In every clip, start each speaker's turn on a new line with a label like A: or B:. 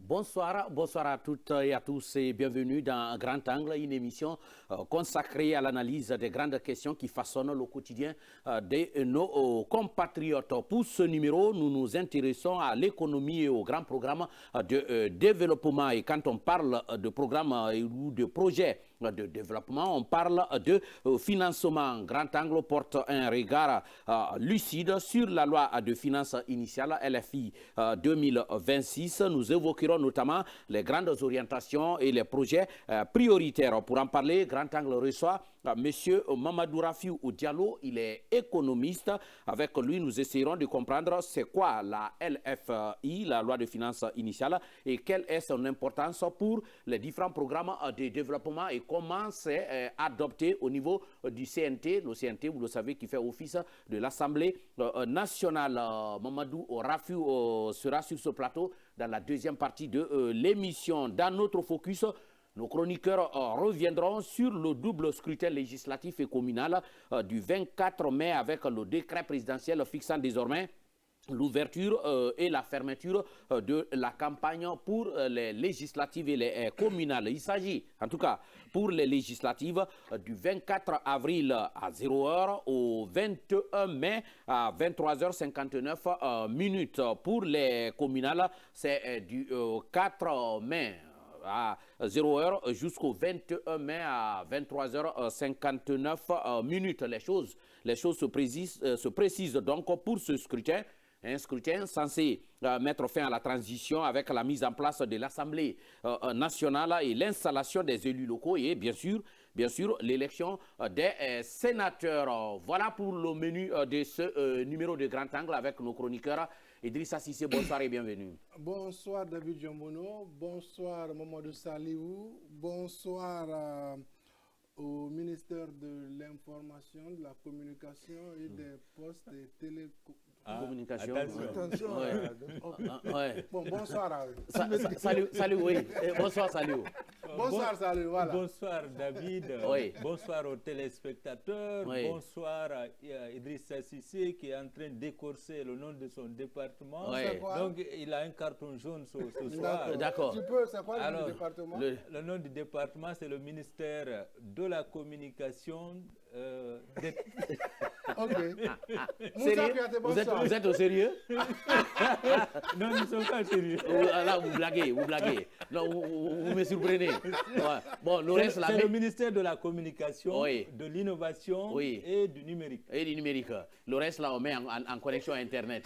A: Bonsoir, bonsoir à toutes et à tous et bienvenue dans Grand Angle, une émission consacrée à l'analyse des grandes questions qui façonnent le quotidien de nos compatriotes. Pour ce numéro, nous nous intéressons à l'économie et au grand programme de développement. Et quand on parle de programme ou de projet de développement, on parle de financement. Grand Angle porte un regard lucide sur la loi de finances initiale LFI 2026. Nous évoquerons notamment les grandes orientations et les projets prioritaires. Pour en parler, Grand Angle reçoit Monsieur Mamadou Rafiou Diallo. Il est économiste. Avec lui, nous essayerons de comprendre c'est quoi la LFI, la loi de finances initiale, et quelle est son importance pour les différents programmes de développement et comment c'est adopté au niveau du CNT. Le CNT, vous le savez, qui fait office de l'Assemblée nationale. Mamadou Rafiou sera sur ce plateau dans la deuxième partie de l'émission. Dans notre focus, nos chroniqueurs reviendront sur le double scrutin législatif et communal du 24 mai avec le décret présidentiel fixant désormais l'ouverture et la fermeture de la campagne pour les législatives et les communales. Il s'agit, en tout cas, pour les législatives, du 24 avril à 0h au 21 mai à 23h59 minutes. Pour les communales, c'est du 4 mai à 0h jusqu'au 21 mai à 23h59 minutes. Les choses se précisent donc pour ce scrutin. Un scrutin censé mettre fin à la transition avec la mise en place de l'Assemblée nationale et l'installation des élus locaux et bien sûr l'élection des sénateurs. Voilà pour le menu de ce numéro de Grand Angle avec nos chroniqueurs. Idrissa Cissé, bonsoir et bienvenue.
B: Bonsoir David Djambono, bonsoir Mamadou Saliou, bonsoir au ministère de l'Information, de la Communication et des Postes et
A: Communication.
B: Attention.
A: Ouais.
B: Bon, bonsoir à eux.
A: Salut, oui. Bonsoir, salut.
B: Bonsoir, salut, voilà.
C: Bonsoir David,
A: Oui.
C: Bonsoir aux téléspectateurs,
A: Oui.
C: Bonsoir à Idrissa Cissé qui est en train d'écorcer le nom de son département.
A: Oui.
B: C'est quoi?
C: Donc il a un carton jaune ce soir.
A: D'accord.
B: Tu peux, c'est quoi
C: Alors,
B: le département?
C: Le nom du département, c'est le ministère de la Communication.
B: Ok.
A: Sérieux?
B: Piaté,
A: Vous
B: bonsoir.
A: êtes au sérieux?
C: Non, nous ne sommes pas sérieux.
A: Là, vous blaguez. Non, vous me surprenez. Ouais. Bon, le reste,
C: C'est le ministère de la Communication,
A: Oui.
C: de l'Innovation
A: Oui.
C: et du Numérique.
A: Et du numérique. Le reste, là, on met en connexion à Internet.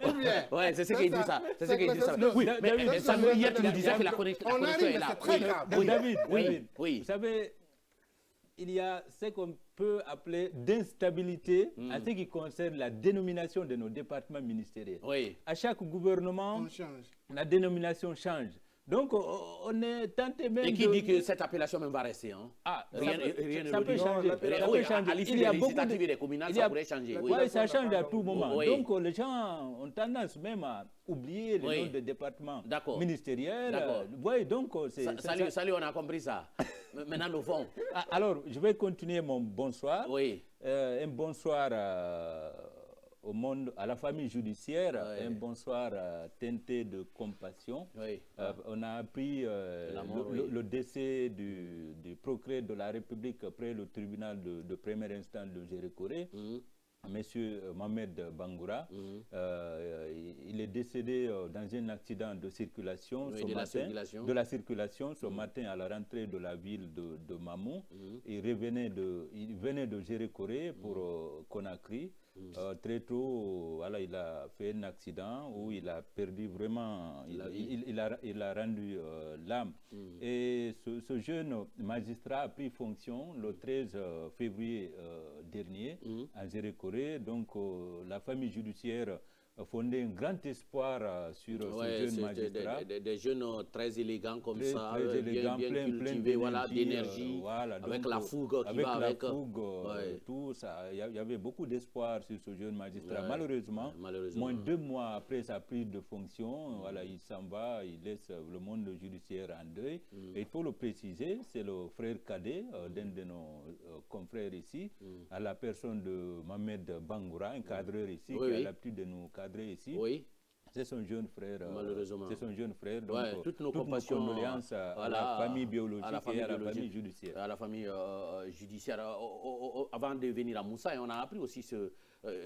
B: bien.
A: Ouais, c'est ce qu'il dit ça. C'est ce qu'il dit ça.
B: Non,
A: Oui, mais
C: David,
A: hier, tu nous disais que la connexion
B: On arrive,
A: est là.
B: c'est très grave.
A: Oui,
C: David,
A: oui.
C: Vous savez, il y a ce qu'on peut appeler d'instabilité en ce qui concerne la dénomination de nos départements ministériels.
A: Oui.
C: À chaque gouvernement,
B: On change.
C: la dénomination change. Donc, on est tenté même
A: Et qui dit que cette appellation même va rester, hein?
C: Ah,
A: Rien ne
C: ça
A: le
C: peut
A: dit.
C: changer.
B: Non,
C: Ça
A: Oui,
C: peut changer.
A: à l'issue
C: Il y
A: des
C: a beaucoup
A: législatives et des communales,
C: il y a-
A: ça pourrait changer. Oui.
C: Ouais, ça change à tout moment.
A: Oui.
C: Donc, les gens ont tendance même à oublier les
A: Oui.
C: noms des départements
A: D'accord.
C: ministériels.
A: D'accord.
C: Oui, donc, c'est...
A: Salut, on a compris ça. Maintenant, le fond.
C: Ah, alors, je vais continuer mon bonsoir.
A: Oui.
C: Un bonsoir au monde, à la famille judiciaire,
A: Ouais.
C: un bonsoir teinté de compassion.
A: Oui.
C: On a appris
A: la mort, oui.
C: le décès du procureur de la République près le tribunal de première instance de Gérékoré. Monsieur Mohamed Bangoura, il est décédé dans un accident de circulation
A: Oui,
C: ce
A: de la
C: matin,
A: circulation.
C: de la circulation ce matin à la rentrée de la ville de Mamou. Il venait de Gérékoré pour Conakry. Très tôt, voilà, il a fait un accident où il a perdu vraiment, il a rendu l'âme. Et ce jeune magistrat a pris fonction le 13 février dernier à Gérékoré. Donc la famille judiciaire fondé un grand espoir sur ce jeune magistrat.
A: Des jeunes très élégants comme
C: Très,
A: ça,
C: très élégants,
A: bien
C: plein
A: cultivés, voilà, d'énergie,
C: voilà,
A: avec
C: donc,
A: la fougue qui va avec. Ouais.
C: Tout ça. Il y avait beaucoup d'espoir sur ce jeune magistrat.
A: Ouais.
C: Malheureusement,
A: Malheureusement.
C: moins de 2 mois après sa prise de fonction, voilà, il s'en va, il laisse le monde judiciaire en deuil. Et il faut le préciser, c'est le frère cadet d'un de nos confrères ici, à la personne de Mohamed Bangoura, un cadreur ici, qui a l'habitude de nous cadrer ici.
A: Oui.
C: C'est son jeune frère.
A: Malheureusement.
C: C'est son jeune frère. Donc,
A: toutes nos compassions,
C: condoléances à la famille biologique et à la famille judiciaire.
A: À la famille judiciaire. Avant de venir à Moussa, on a appris aussi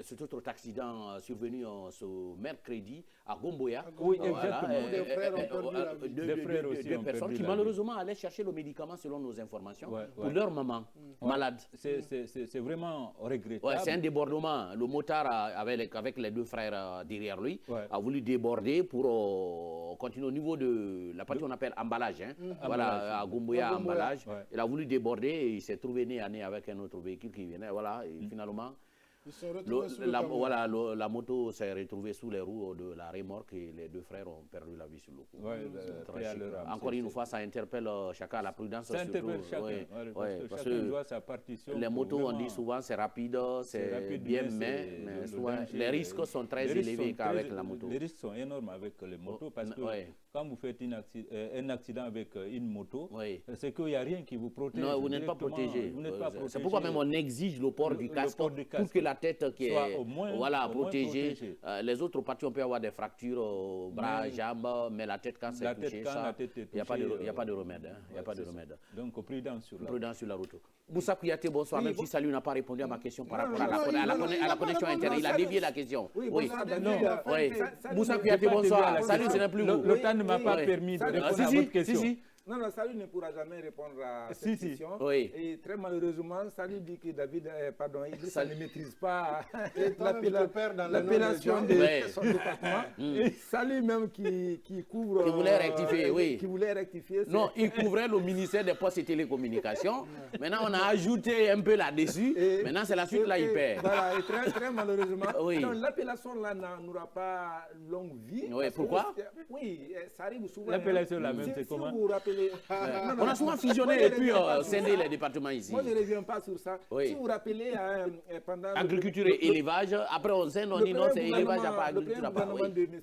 A: cet autre accident survenu ce mercredi à Gomboya.
C: Oui, exactement.
A: Deux frères aussi deux personnes qui malheureusement allaient chercher le médicament selon nos informations pour leur maman malade.
C: C'est vraiment regrettable.
A: Ouais, c'est un débordement. Le motard avec les deux frères derrière lui a voulu déborder pour continuer au niveau de la partie qu'on appelle emballage. Voilà, à Gomboya, emballage. Il a voulu déborder et il s'est trouvé nez à nez avec un autre véhicule qui venait. Voilà, et finalement... la moto s'est retrouvée sous les roues de la remorque et les deux frères ont perdu la vie sur le coup. Encore une fois, ça interpelle chacun à la prudence.
C: Ça interpelle chacun. Parce que chacun doit sa partition.
A: Les motos, on dit souvent, c'est rapide, c'est bien, mais souvent, les risques sont très élevés qu'avec la moto.
C: Les risques sont énormes avec les motos parce que quand vous faites un accident avec une moto, c'est qu'il n'y a rien qui vous protège.
A: Non, vous n'êtes pas protégé. C'est pourquoi même on exige le port du casque pour que la tête qui est protégée. Les autres parties, on peut avoir des fractures, bras, jambes, mais la tête, quand c'est touché, il n'y a pas de remède. Il n'y a pas de remède.
C: Donc, prudence sur la route.
A: Moussa Kouyaté, bonsoir. Même si Salou n'a pas répondu à ma question par rapport à la connexion interne, il a dévié la question.
D: Oui.
A: Moussa Kouyaté, bonsoir. Salou, ce n'est plus vous.
C: Le temps ne m'a pas permis de répondre à votre question.
D: Non, Salou ne pourra jamais répondre à cette question.
A: Oui.
D: Et très malheureusement, Salou dit que Idrissa ne maîtrise pas
B: l'appellation
D: de son département. Salou même qui couvre...
A: Qui voulait rectifier, oui.
D: Qui voulait rectifier.
A: Non, il couvrait le ministère des Postes et Télécommunications. Maintenant, on a ajouté un peu là-dessus. Maintenant, c'est la suite, là, il perd.
D: Voilà, et très malheureusement. L'appellation, là, n'aura pas longue vie.
A: Oui, pourquoi?
D: Oui, ça arrive souvent.
C: L'appellation, là, même, c'est comment?
D: Si vous rappelez...
A: On a souvent fusionné et puis scindé les départements ici.
D: Moi, je ne reviens pas sur ça. Si vous vous rappelez, pendant...
A: Agriculture et élevage, après on scinde, on dit non, c'est élevage, pas agriculture.
D: Le gouvernement de M.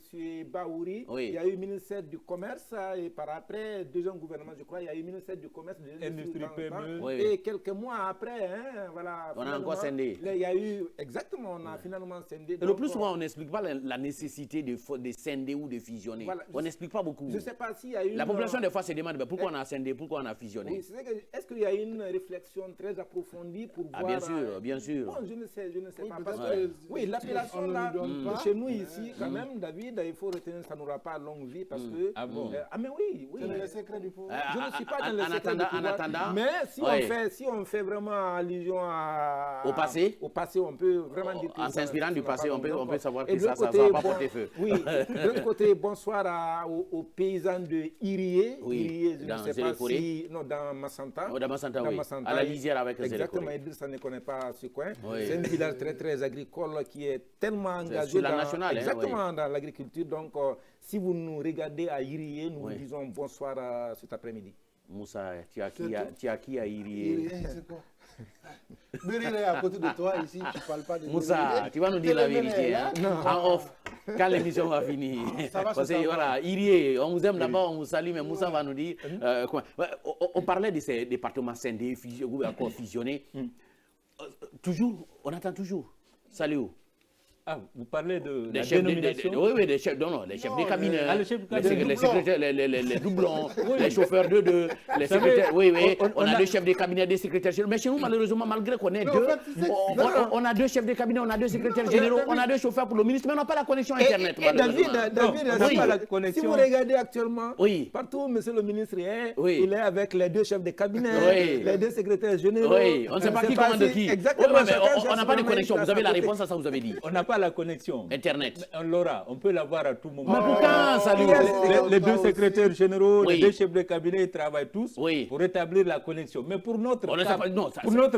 D: Baouri, il y a eu le ministère du Commerce et par après, deuxième gouvernement, je crois, il y a eu le ministère du Commerce, de l'Industrie PME. Et quelques mois après, voilà...
A: On a encore scindé.
D: Il y a eu... Exactement, on a finalement scindé.
A: Et le plus souvent, on n'explique pas la nécessité de scinder ou de fusionner. On n'explique pas beaucoup.
D: Je ne sais pas s'il y a eu...
A: La population, des fois, se demande pourquoi on a scindé, pourquoi on a fusionné.
D: Est-ce qu'il y a une réflexion très approfondie pour voir...
A: Bien sûr.
D: Bon, je ne sais pas. Parce que, l'appellation là, chez nous ici, quand même, David, il faut retenir que ça n'aura pas longue vie parce que...
C: Ah bon?
D: Mais oui.
B: C'est le secret du pouvoir.
D: Je ne suis pas dans le secret du pouvoir. Mais si on fait vraiment allusion au passé, on peut vraiment dire que...
A: En s'inspirant du passé, on peut savoir que ça
D: ne
A: va pas porter feu.
D: Oui. De l'autre côté, bonsoir aux paysans de Irié.
A: Oui,
D: je ne sais pas si... Non, dans Massanta.
A: Dans Massanta, oui. À la lisière avec les
D: exactement, Idrissa ne connaît pas ce coin. C'est un village très agricole qui est tellement engagé
A: sur la nationale,
D: dans l'agriculture. Donc, si vous nous regardez à Irié, nous vous disons bonsoir cet après-midi.
A: Moussa, tu as qui à Irié?
B: Irié, c'est quoi? Beril est à côté de toi ici, tu ne parles pas de
A: Moussa, tu vas nous dire la vérité, hein? En off, quand l'émission va finir. Parce que voilà, Irié, on vous aime là-bas, on vous salue, mais Moussa va nous dire. On parlait de ces départements scindés, fusionnés. Toujours, on attend toujours. Salut.
C: Ah, vous parlez de la
A: dénomination? Oui, des chefs, les chefs de cabinet, les secrétaires, les doublons, les chauffeurs de les secrétaires. Oui, on a deux chefs de cabinet, des secrétaires généraux. Mais chez nous, malheureusement, malgré qu'on ait deux, on a deux chefs de cabinet, on a deux secrétaires généraux, on a deux chauffeurs pour le ministre, mais on n'a pas la connexion Internet.
D: David, si vous regardez actuellement, partout où monsieur le ministre est, il est avec les deux chefs de cabinet, les deux secrétaires généraux.
A: On ne sait pas qui commande qui. On n'a pas de connexion. Vous avez la réponse à ça, vous avez dit.
C: Pas la connexion.
A: Internet.
C: On l'aura, on peut l'avoir à tout moment.
A: Mais pourtant,
C: les deux secrétaires généraux, les deux chefs de cabinet, ils travaillent tous pour rétablir la connexion. Mais pour notre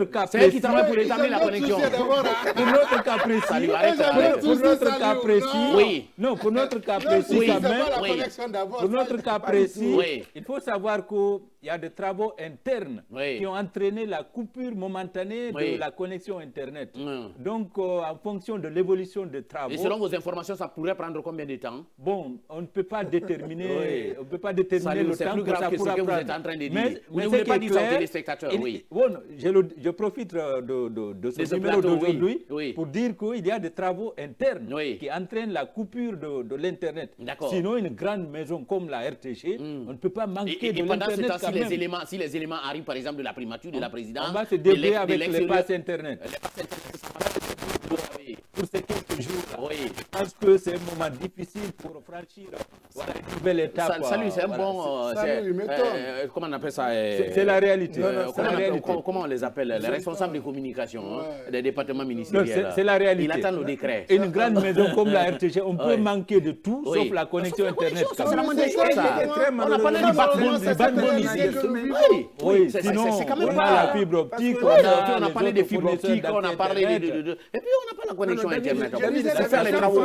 C: cas,
A: c'est eux qui travaillent pour rétablir la connexion.
C: Pour notre cas précis, pour notre cas précis, quand même, pour notre cas précis, il faut savoir qu'il y a des travaux internes qui ont entraîné la coupure momentanée de la connexion Internet. Donc, en fonction de l'évolution conditions de travaux...
A: Et selon vos informations, ça pourrait prendre combien de temps?
C: Bon, on ne peut pas déterminer, on peut pas déterminer le temps que ça pourra prendre.
A: Vous êtes en train de dire.
C: Mais
A: vous ne voulez pas dire ça aux téléspectateurs, oui.
C: Bon, je profite de ce numéro d'aujourd'hui pour dire qu'il y a des travaux internes qui entraînent la coupure de l'Internet. Sinon, une grande maison comme la RTG, on ne peut pas manquer de l'Internet quand même.
A: Si les éléments arrivent, par exemple, de la primature de la présidence...
C: On va se débrouiller avec les passes Internet. Pour ces quelques jours, je pense que c'est un moment difficile pour franchir une nouvelle étape.
A: Salut, c'est un bon... comment on appelle ça?
C: C'est la réalité.
A: Comment on les appelle? Les responsables de communication des départements ministériels.
C: C'est la réalité.
A: Il attend le décret.
C: Une grande maison comme la RTG, on peut manquer de tout, sauf la connexion Internet.
A: C'est la moindre chose. On a parlé du backbone ici.
C: Oui, sinon, on a la fibre optique, on
A: a parlé des fibres optiques, on a parlé de... Et puis on n'a pas la connexion Internet. Faire les travaux.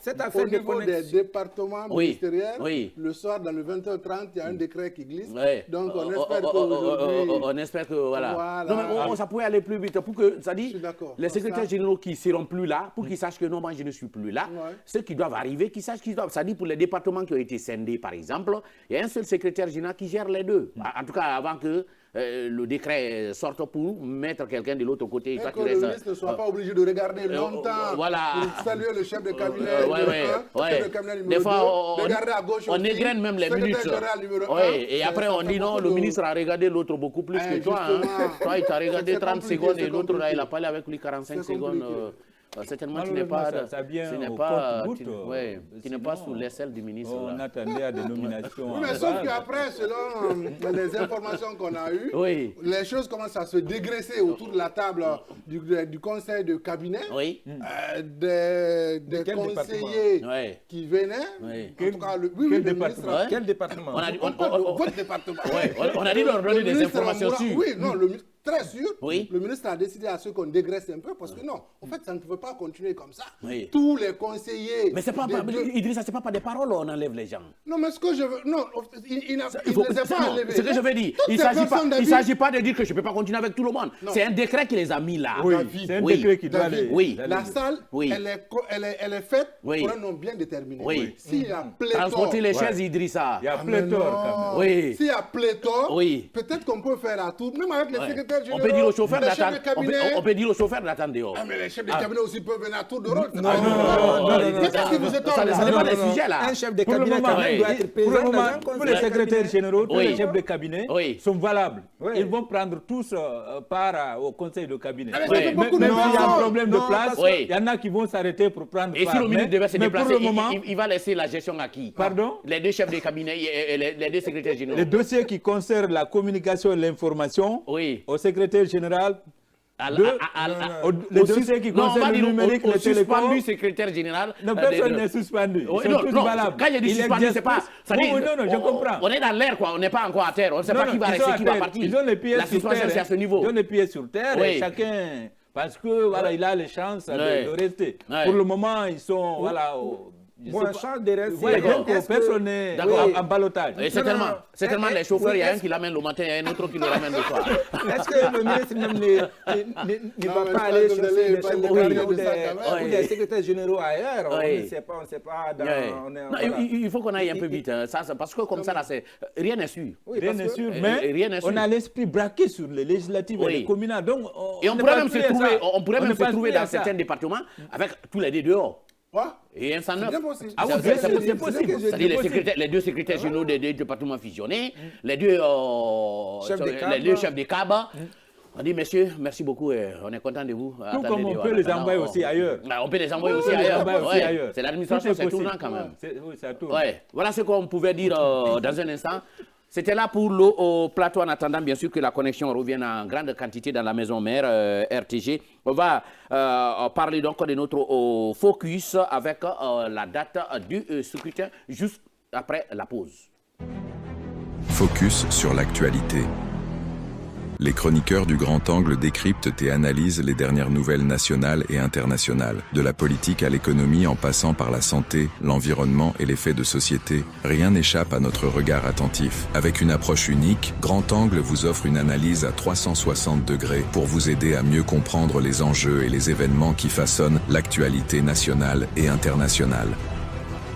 B: Cette affaire au niveau des départements ministériels, le soir, dans le 20h30, il y a un décret qui glisse. Donc on espère qu'aujourd'hui...
A: On espère que, voilà. Non, mais ça pourrait aller plus vite. Pour que, ça dit, les secrétaires généraux qui ne seront plus là, pour qu'ils sachent que non, moi je ne suis plus là, ceux qui doivent arriver, qu'ils sachent qu'ils doivent. Ça dit, pour les départements qui ont été scindés, par exemple, il y a un seul secrétaire général qui gère les deux. En tout cas, avant que le décret sorte pour mettre quelqu'un de l'autre côté.
B: Et que le ministre ne soit pas obligé de regarder longtemps pour saluer le chef de cabinet.
A: Des fois, on égrène même les minutes. Et après, on dit non, le ministre a regardé l'autre beaucoup plus que toi. Toi, il t'a regardé 30 secondes et l'autre, il a parlé avec lui 45 secondes. Certainement, tu n'es pas, sous l'aisselle du ministre.
C: On attendait à des nominations.
B: Mais sauf qu'après, selon les informations qu'on a eues, les choses commencent à se dégraisser autour de la table du conseil de cabinet. Des conseillers qui venaient.
C: Quel département?
B: Votre département.
A: On a dit leur donner des informations sûres.
B: Oui, non, très sûr. Le ministre a décidé à ce qu'on dégraisse un peu parce que non, en fait, ça ne peut pas continuer comme ça. Tous les conseillers...
A: Mais c'est pas, Idrissa, c'est pas par des paroles on enlève les gens.
B: Non, mais ce que je veux... Non, il ne les a pas enlevés.
A: Ce que je veux dire, il ne s'agit pas de dire que je ne peux pas continuer avec tout le monde. C'est un décret qui les a mis là.
C: C'est un décret qui doit aller.
B: La salle, elle est faite pour un nombre bien déterminé. S'il y a pléthore...
A: Transporter les chaises, Idrissa.
C: Il y a pléthore quand même.
B: S'il y a pléthore, peut-être qu'on peut faire à tout, même avec les secrétaires.
A: On peut dire au chauffeur d'attendre. On peut dire au chauffeur d'attendre dehors.
B: Mais les chefs de cabinet aussi peuvent venir à tour de rôle.
C: Non.
A: Ça n'est pas des sujets là.
D: Un chef de cabinet quand même doit être présent.
C: Pour le moment, pour les secrétaires généraux, tous les chefs de cabinet sont valables. Ils vont prendre tous part au conseil de cabinet. Même s'il y a un problème de place, il y en a qui vont s'arrêter pour prendre part.
A: Et si le ministre devait se déplacer, il va laisser la gestion à qui?
C: Pardon?
A: Les deux chefs de cabinet et les deux secrétaires généraux.
C: Les dossiers qui concernent la communication et l'information, au secrétaire général, les dossiers qui concernent le numérique, le télécom.
A: Suspendu secrétaire général.
C: Non, personne n'est suspendu. Ils sont tous valables.
A: Quand je dis suspendu, c'est pas.
C: Non, je comprends.
A: On est dans l'air, quoi. On n'est pas encore à terre. On ne sait pas qui va rester, qui va partir.
C: Ils ont les pieds sur terre.
A: C'est à ce niveau.
C: Ils ont les pieds sur terre. Et chacun, parce que voilà, il a les chances de rester. Pour le moment, ils sont
D: Bon, change de rester.
C: Personne n'est en ballottage.
A: Certainement, les chauffeurs, il y a un qui l'amène le matin, il y a un autre qui le ramène le soir.
D: Est-ce que le ministre ne va pas aller chercher des chefs de cabinet ou des secrétaires généraux ailleurs? On ne sait pas.
A: Il faut qu'on aille un peu vite, parce que comme ça, là, rien n'est sûr.
C: Rien n'est sûr, mais on a l'esprit braqué sur les législatives et les communales.
A: Et on pourrait même se trouver dans certains départements avec tous les deux dehors. Et un 109. C'est possible. C'est-à-dire les deux secrétaires généraux des départements fusionnés, les deux chefs de CAB. On dit, messieurs, merci beaucoup, on est content de vous.
C: Tout comme on peut les envoyer aussi ailleurs.
A: On peut les envoyer aussi ailleurs. C'est l'administration, c'est tournant quand même.
C: Oui, ça tourne.
A: Voilà ce qu'on pouvait dire dans un instant. C'était là pour le plateau en attendant bien sûr que la connexion revienne en grande quantité dans la maison mère RTG. On va parler donc de notre focus avec la date du scrutin juste après la pause.
E: Focus sur l'actualité. Les chroniqueurs du Grand Angle décryptent et analysent les dernières nouvelles nationales et internationales. De la politique à l'économie en passant par la santé, l'environnement et les faits de société, rien n'échappe à notre regard attentif. Avec une approche unique, Grand Angle vous offre une analyse à 360 degrés pour vous aider à mieux comprendre les enjeux et les événements qui façonnent l'actualité nationale et internationale.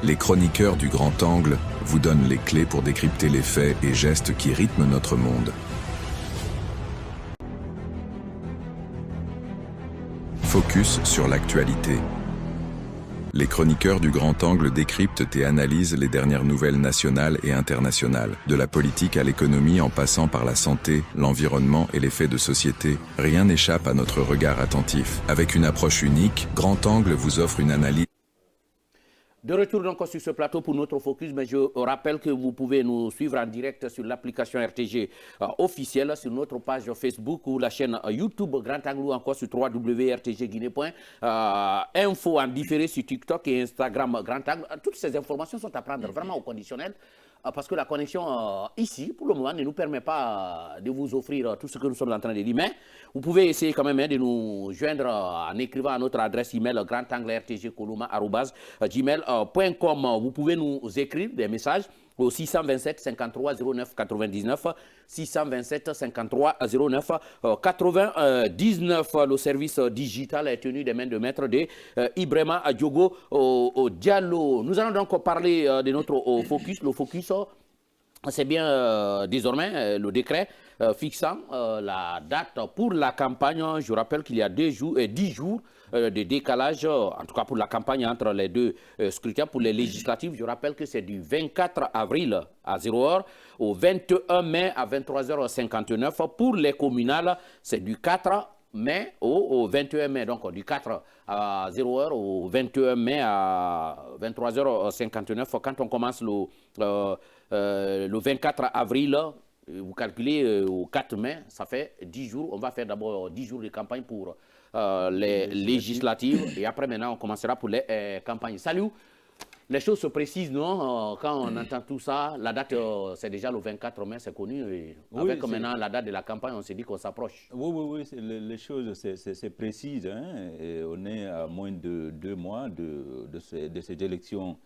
E: Les chroniqueurs du Grand Angle vous donnent les clés pour décrypter les faits et gestes qui rythment notre monde. Focus sur l'actualité. Les chroniqueurs du Grand Angle décryptent et analysent les dernières nouvelles nationales et internationales. De la politique à l'économie en passant par la santé, l'environnement et les faits de société, rien n'échappe à notre regard attentif. Avec une approche unique, Grand Angle vous offre une analyse.
A: De retour donc sur ce plateau pour notre focus, mais je rappelle que vous pouvez nous suivre en direct sur l'application RTG officielle, sur notre page Facebook ou la chaîne YouTube Grand Angle ou encore sur www.rtgguinée.info en différé sur TikTok et Instagram Grand Angle. Toutes ces informations sont à prendre vraiment au conditionnel parce que la connexion ici, pour le moment, ne nous permet pas de vous offrir tout ce que nous sommes en train de dire. Mais vous pouvez essayer quand même de nous joindre en écrivant à notre adresse email grandanglertgcoloma@gmail.com. Vous pouvez nous écrire des messages au 627 53 09 99, 627 53 09 99. Le service digital est tenu des mains de maître de Ibrahima Diogo Diallo. Nous allons donc parler de notre focus. Le focus, c'est bien désormais le décret fixant la date pour la campagne. Je rappelle qu'il y a 10 jours de décalage, en tout cas pour la campagne entre les deux scrutins. Pour les législatives, je rappelle que c'est du 24 avril à 0h au 21 mai à 23h59. Pour les communales, c'est du 4 mai au 21 mai, donc du 4 à 0h au 21 mai à 23h59. Quand on commence le 24 avril, vous calculez au 4 mai, ça fait 10 jours. On va faire d'abord 10 jours de campagne pour les législatives et après maintenant on commencera pour les campagnes. Salut, les choses se précisent, non? Quand on entend tout ça, la date c'est déjà le 24 mai, c'est connu. Et avec maintenant la date de la campagne, on s'est dit qu'on s'approche.
C: Oui, les choses c'est précis. Hein? Et on est à moins de 2 mois de ces élections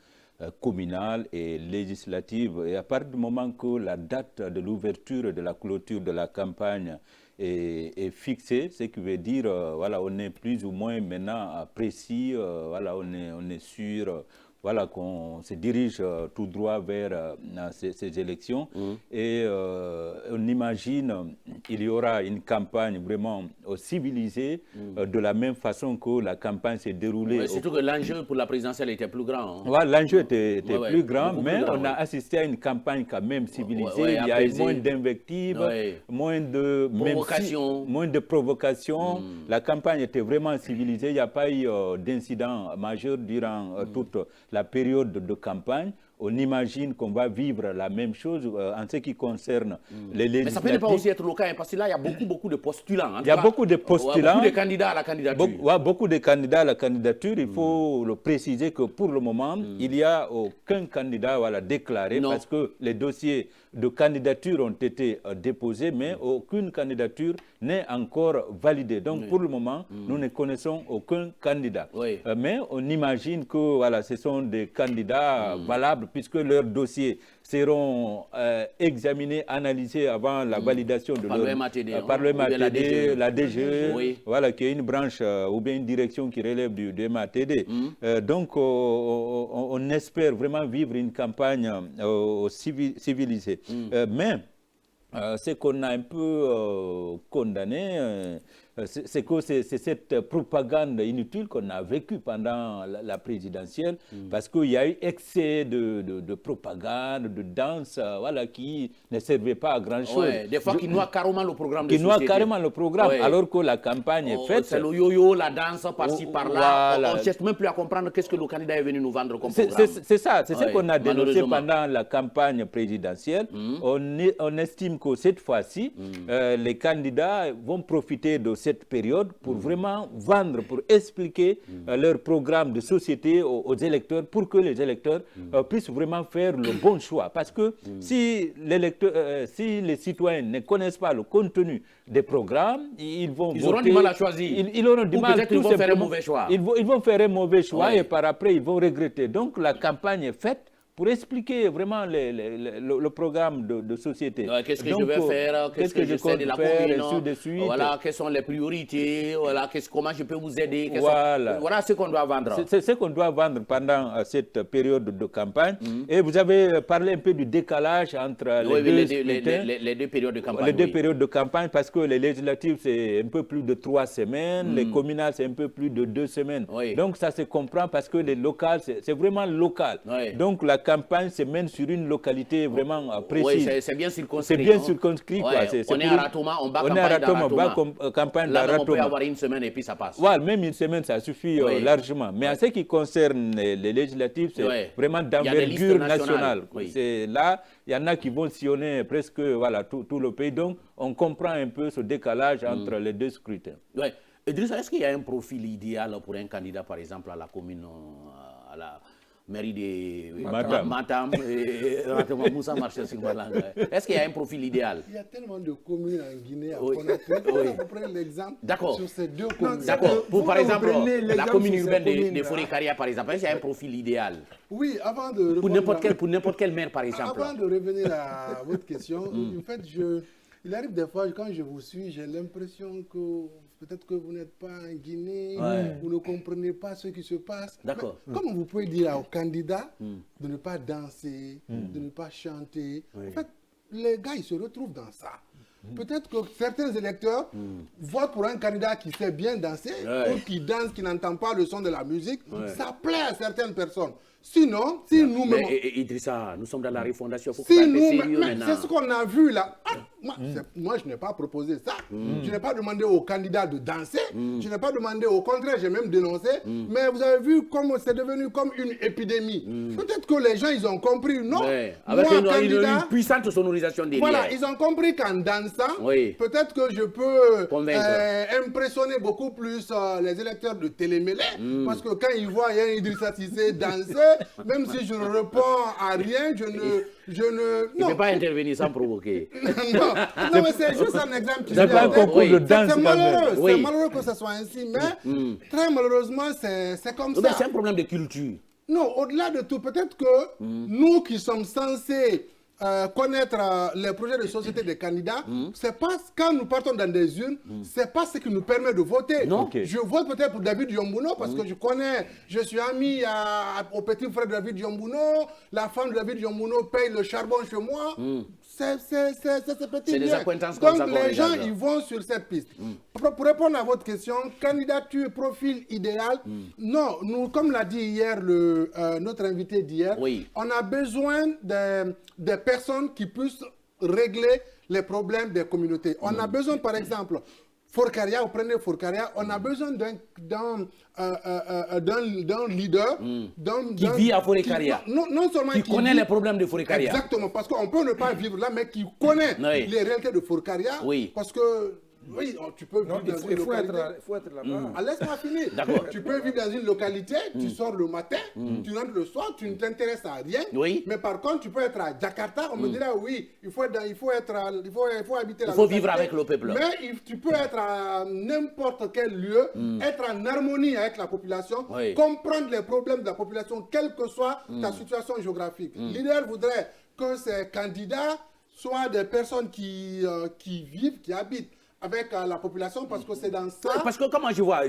C: communales et législatives. Et à partir du moment que la date de l'ouverture et de la clôture de la campagne est fixée, ce qui veut dire voilà, on est plus ou moins maintenant précis, voilà, on est sûr, voilà, qu'on se dirige tout droit vers ces élections. Et on imagine il y aura une campagne vraiment civilisée, de la même façon que la campagne s'est déroulée.
A: Ouais, surtout que l'enjeu pour la présidentielle était plus grand. Hein.
C: Voilà, l'enjeu était plus grand, mais plus grand, on a assisté à une campagne quand même civilisée. Il y a eu moins d'invectives, moins de provocations. Moins de provocations. La campagne était vraiment civilisée. Il n'y a pas eu d'incident majeur durant toute la période de campagne. On imagine qu'on va vivre la même chose en ce qui concerne les législatives.
A: Mais ça ne peut pas aussi être le cas, hein, parce que là, il y a beaucoup de postulants.
C: Il y a beaucoup de postulants.
A: Beaucoup de candidats à la candidature.
C: Beaucoup de candidats à la candidature. Il faut le préciser que pour le moment, il n'y a aucun candidat déclaré parce que les dossiers de candidature ont été déposés, mais aucune candidature n'est encore validée. Donc pour le moment, nous ne connaissons aucun candidat. Mais on imagine que voilà, ce sont des candidats valables puisque leurs dossiers seront examinés, analysés avant la validation de
A: par le MATD,
C: par le MATD, la DGE, voilà, qui est une branche ou bien une direction qui relève du MATD. Donc on espère vraiment vivre une campagne civilisée. Mais ce qu'on a un peu condamné, c'est que c'est cette propagande inutile qu'on a vécue pendant la présidentielle, parce qu'il y a eu excès de propagande, de danse, voilà, qui ne servait pas à grand-chose.
A: Des fois, qui noie carrément le programme de
C: société. Qui noie carrément le programme, alors que la campagne est faite.
A: C'est le yo-yo, la danse, par-ci, par-là. On ne cherche même plus à comprendre qu'est-ce que le candidat est venu nous vendre comme programme.
C: C'est ça, c'est ce qu'on a dénoncé pendant la campagne présidentielle. On estime que cette fois-ci, les candidats vont profiter de cette période pour vraiment vendre, pour expliquer leur programme de société aux électeurs pour que les électeurs puissent vraiment faire le bon choix. Parce que si les citoyens ne connaissent pas le contenu des programmes, ils voter,
A: auront du mal à choisir.
C: Ils auront du mal,
A: peut-être qu'ils vont faire un mauvais choix.
C: Ils vont faire un mauvais choix et par après, ils vont regretter. Donc, la campagne est faite pour expliquer vraiment le programme de société.
A: Qu'est-ce que je vais faire, qu'est-ce que je sais de la commune, voilà, quelles sont les priorités, voilà, comment je peux vous aider. Voilà ce qu'on doit vendre.
C: C'est ce qu'on doit vendre pendant cette période de campagne. Et vous avez parlé un peu du décalage entre
A: les deux périodes de campagne.
C: Les deux périodes de campagne, parce que les législatives, c'est un peu plus de 3 semaines, les communales, c'est un peu plus de 2 semaines. Donc ça se comprend parce que les locales, c'est vraiment local. Donc la campagne se mène sur une localité vraiment précise.
A: Oui, c'est bien circonscrit.
C: C'est bien circonscrit. Quoi.
A: On est à Ratoma, on bat
C: campagne d'Aratoma.
A: On peut avoir une semaine et puis ça passe.
C: Voilà, même une semaine, ça suffit largement. Mais en ce qui concerne les législatives, c'est vraiment d'envergure nationale. C'est là, il y en a qui vont sillonner presque tout le pays. Donc, on comprend un peu ce décalage entre les deux scrutins.
A: Oui. Idrissa, est-ce qu'il y a un profil idéal pour un candidat, par exemple, à la commune, à la mairie de Matam et Moussa Marchel sur Malanga? Est-ce qu'il y a un profil idéal?
B: Il y a tellement de communes en Guinée à Conakry. Vous prenez l'exemple sur ces deux communes.
A: D'accord. Par exemple, la commune urbaine de Forêt-Caria, par exemple, est-ce qu'il y a un profil idéal?
B: Oui, avant de
A: pour n'importe quel maire, par exemple.
B: Avant de revenir à votre question, en fait, il arrive des fois, quand je vous suis, j'ai l'impression que peut-être que vous n'êtes pas en Guinée, vous ne comprenez pas ce qui se passe.
A: D'accord.
B: Comment vous pouvez dire aux candidats de ne pas danser, de ne pas chanter? En fait, les gars, ils se retrouvent dans ça. Peut-être que certains électeurs votent pour un candidat qui sait bien danser ou qui danse, qui n'entend pas le son de la musique. Ça plaît à certaines personnes. Sinon, si nous-mêmes...
A: Mais Idrissa, nous sommes dans la refondation.
B: C'est ce qu'on a vu là. Moi, je n'ai pas proposé ça. Je n'ai pas demandé aux candidats de danser. Je n'ai pas demandé, au contraire, j'ai même dénoncé. Mais vous avez vu comment c'est devenu comme une épidémie. Peut-être que les gens, ils ont compris. Non,
A: avec une puissante sonorisation derrière.
B: Voilà, ils ont compris qu'en dansant, peut-être que je peux impressionner beaucoup plus les électeurs de Télémélé. Parce que quand ils voient Idrissa Cissé danser, même si je ne réponds à rien, je ne...
A: Il ne peut pas intervenir sans provoquer.
B: non, mais c'est juste un exemple.
C: C'est pas un concours de danse.
B: C'est malheureux. C'est malheureux que ce soit ainsi, mais très malheureusement, c'est comme ça.
A: C'est un problème de culture.
B: Non, au-delà de tout, peut-être que nous qui sommes censés connaître les projets de société des candidats, c'est pas quand nous partons dans des urnes, c'est pas ce qui nous permet de voter. Je vote peut-être pour David Diombuno parce que je suis ami au petit frère de David Diombuno, la femme de David Diombuno paye le charbon chez moi. C'est ce petit
A: des acquaintances
B: Donc
A: comme ça
B: les gens, ils vont sur cette piste. Pour répondre à votre question, candidature, profil idéal, non, nous, comme l'a dit hier notre invité d'hier, on a besoin des personnes qui puissent régler les problèmes des communautés. On a besoin, par exemple, Forcaria, vous prenez Forcaria, on a besoin d'un leader
A: qui vit à Forcaria,
B: non seulement
A: qui connaît les problèmes de Forcaria.
B: Exactement, parce qu'on peut ne pas vivre là, mais qui connaît les réalités de Forcaria, parce que tu peux vivre dans une localité.
D: Il faut être là-bas.
B: Laisse-moi finir. Tu peux vivre dans une localité, tu sors le matin, tu rentres le soir, tu ne t'intéresses à rien. Mais par contre, tu peux être à Jakarta, on me dira oui, il faut habiter la localité.
A: Il faut vivre avec le peuple.
B: Mais tu peux être à n'importe quel lieu, être en harmonie avec la population, comprendre les problèmes de la population, quelle que soit ta situation géographique. L'idéal voudrait que ces candidats soient des personnes qui vivent, qui habitent avec la population, parce que c'est dans ça...
A: Parce que comment je vois,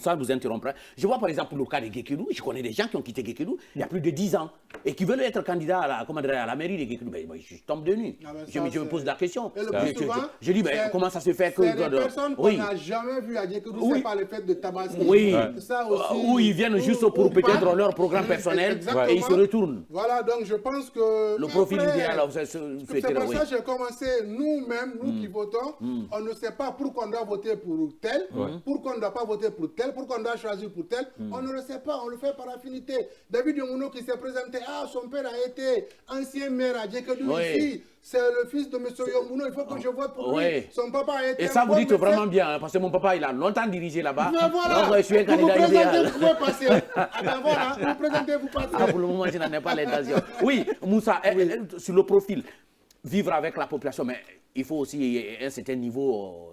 A: sans vous interrompre, je vois par exemple le cas de Guékédou, je connais des gens qui ont quitté Guékédou il y a plus de 10 ans et qui veulent être candidats à la mairie de Guékédou. Je tombe de nuit. Je me pose la question. Je dis, comment ça se fait que...
B: C'est des personnes qu'on n'a jamais vues à Guékédou, c'est pas le fait de tabasser.
A: Ça aussi, où ils viennent juste pour peut-être leur programme personnel et ils se retournent.
B: Voilà, donc je pense que...
A: Le profil idéal,
B: c'est pour ça que j'ai commencé nous-mêmes, nous qui votons, on ne sait pas pourquoi on doit voter pour tel, pourquoi on ne doit pas voter pour tel, pourquoi on doit choisir pour tel. On ne le sait pas, on le fait par affinité. David Yomouno qui s'est présenté, son père a été ancien maire à Djekedou ici. C'est le fils de M. Yomouno, il faut que je vote pour lui. Son papa a été...
A: Et ça, vous dites vraiment bien, parce que mon papa, il a longtemps dirigé là-bas.
B: Mais voilà,
A: donc, je suis un candidat idéal.
B: Vous pouvez passer. Voilà, vous présentez, vous passez.
A: Pour le moment, je n'en ai pas l'intention. Oui, Moussa, sur le profil, vivre avec la population, mais il faut aussi un certain niveau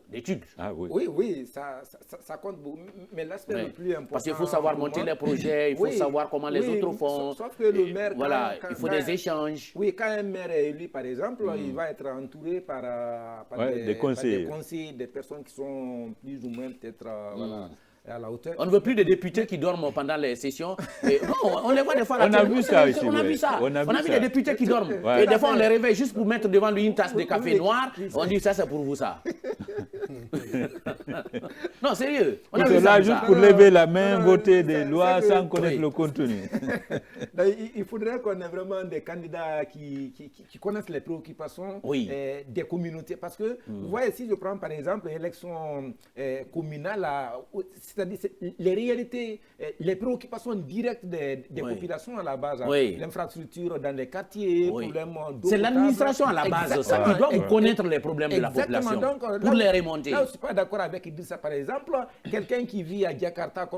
A: d'études.
D: Ah, oui, ça compte beaucoup. Mais l'aspect le plus important...
A: Parce qu'il faut savoir monter les projets, il faut savoir comment les autres font.
D: Sauf que le maire...
A: Voilà, il faut des échanges.
D: Oui, quand un maire est élu, par exemple, il va être entouré par des conseillers, des personnes qui sont plus ou moins peut-être... à la hauteur.
A: On ne veut plus de députés qui dorment pendant les sessions. Non, on les voit des fois.
C: On a vu ça ici.
A: On a vu ça. On a vu des députés qui dorment. Et des fois, on les réveille juste pour mettre devant lui une tasse de café noir. On dit ça, c'est pour vous, ça. Non, sérieux.
C: On est là juste pour lever la main, voter des lois sans connaître le contenu.
D: Il faudrait qu'on ait vraiment des candidats qui connaissent les préoccupations des communautés. Parce que, vous voyez, si je prends par exemple l'élection communale, c'est-à-dire les réalités, les préoccupations directes des populations à la base, l'infrastructure dans les quartiers,
A: c'est l'administration à la base, ça qui doit connaître les problèmes de la population
D: donc,
A: pour les remonter.
D: Là, je ne suis pas d'accord avec Idrissa, par exemple, quelqu'un qui vit à Jakarta,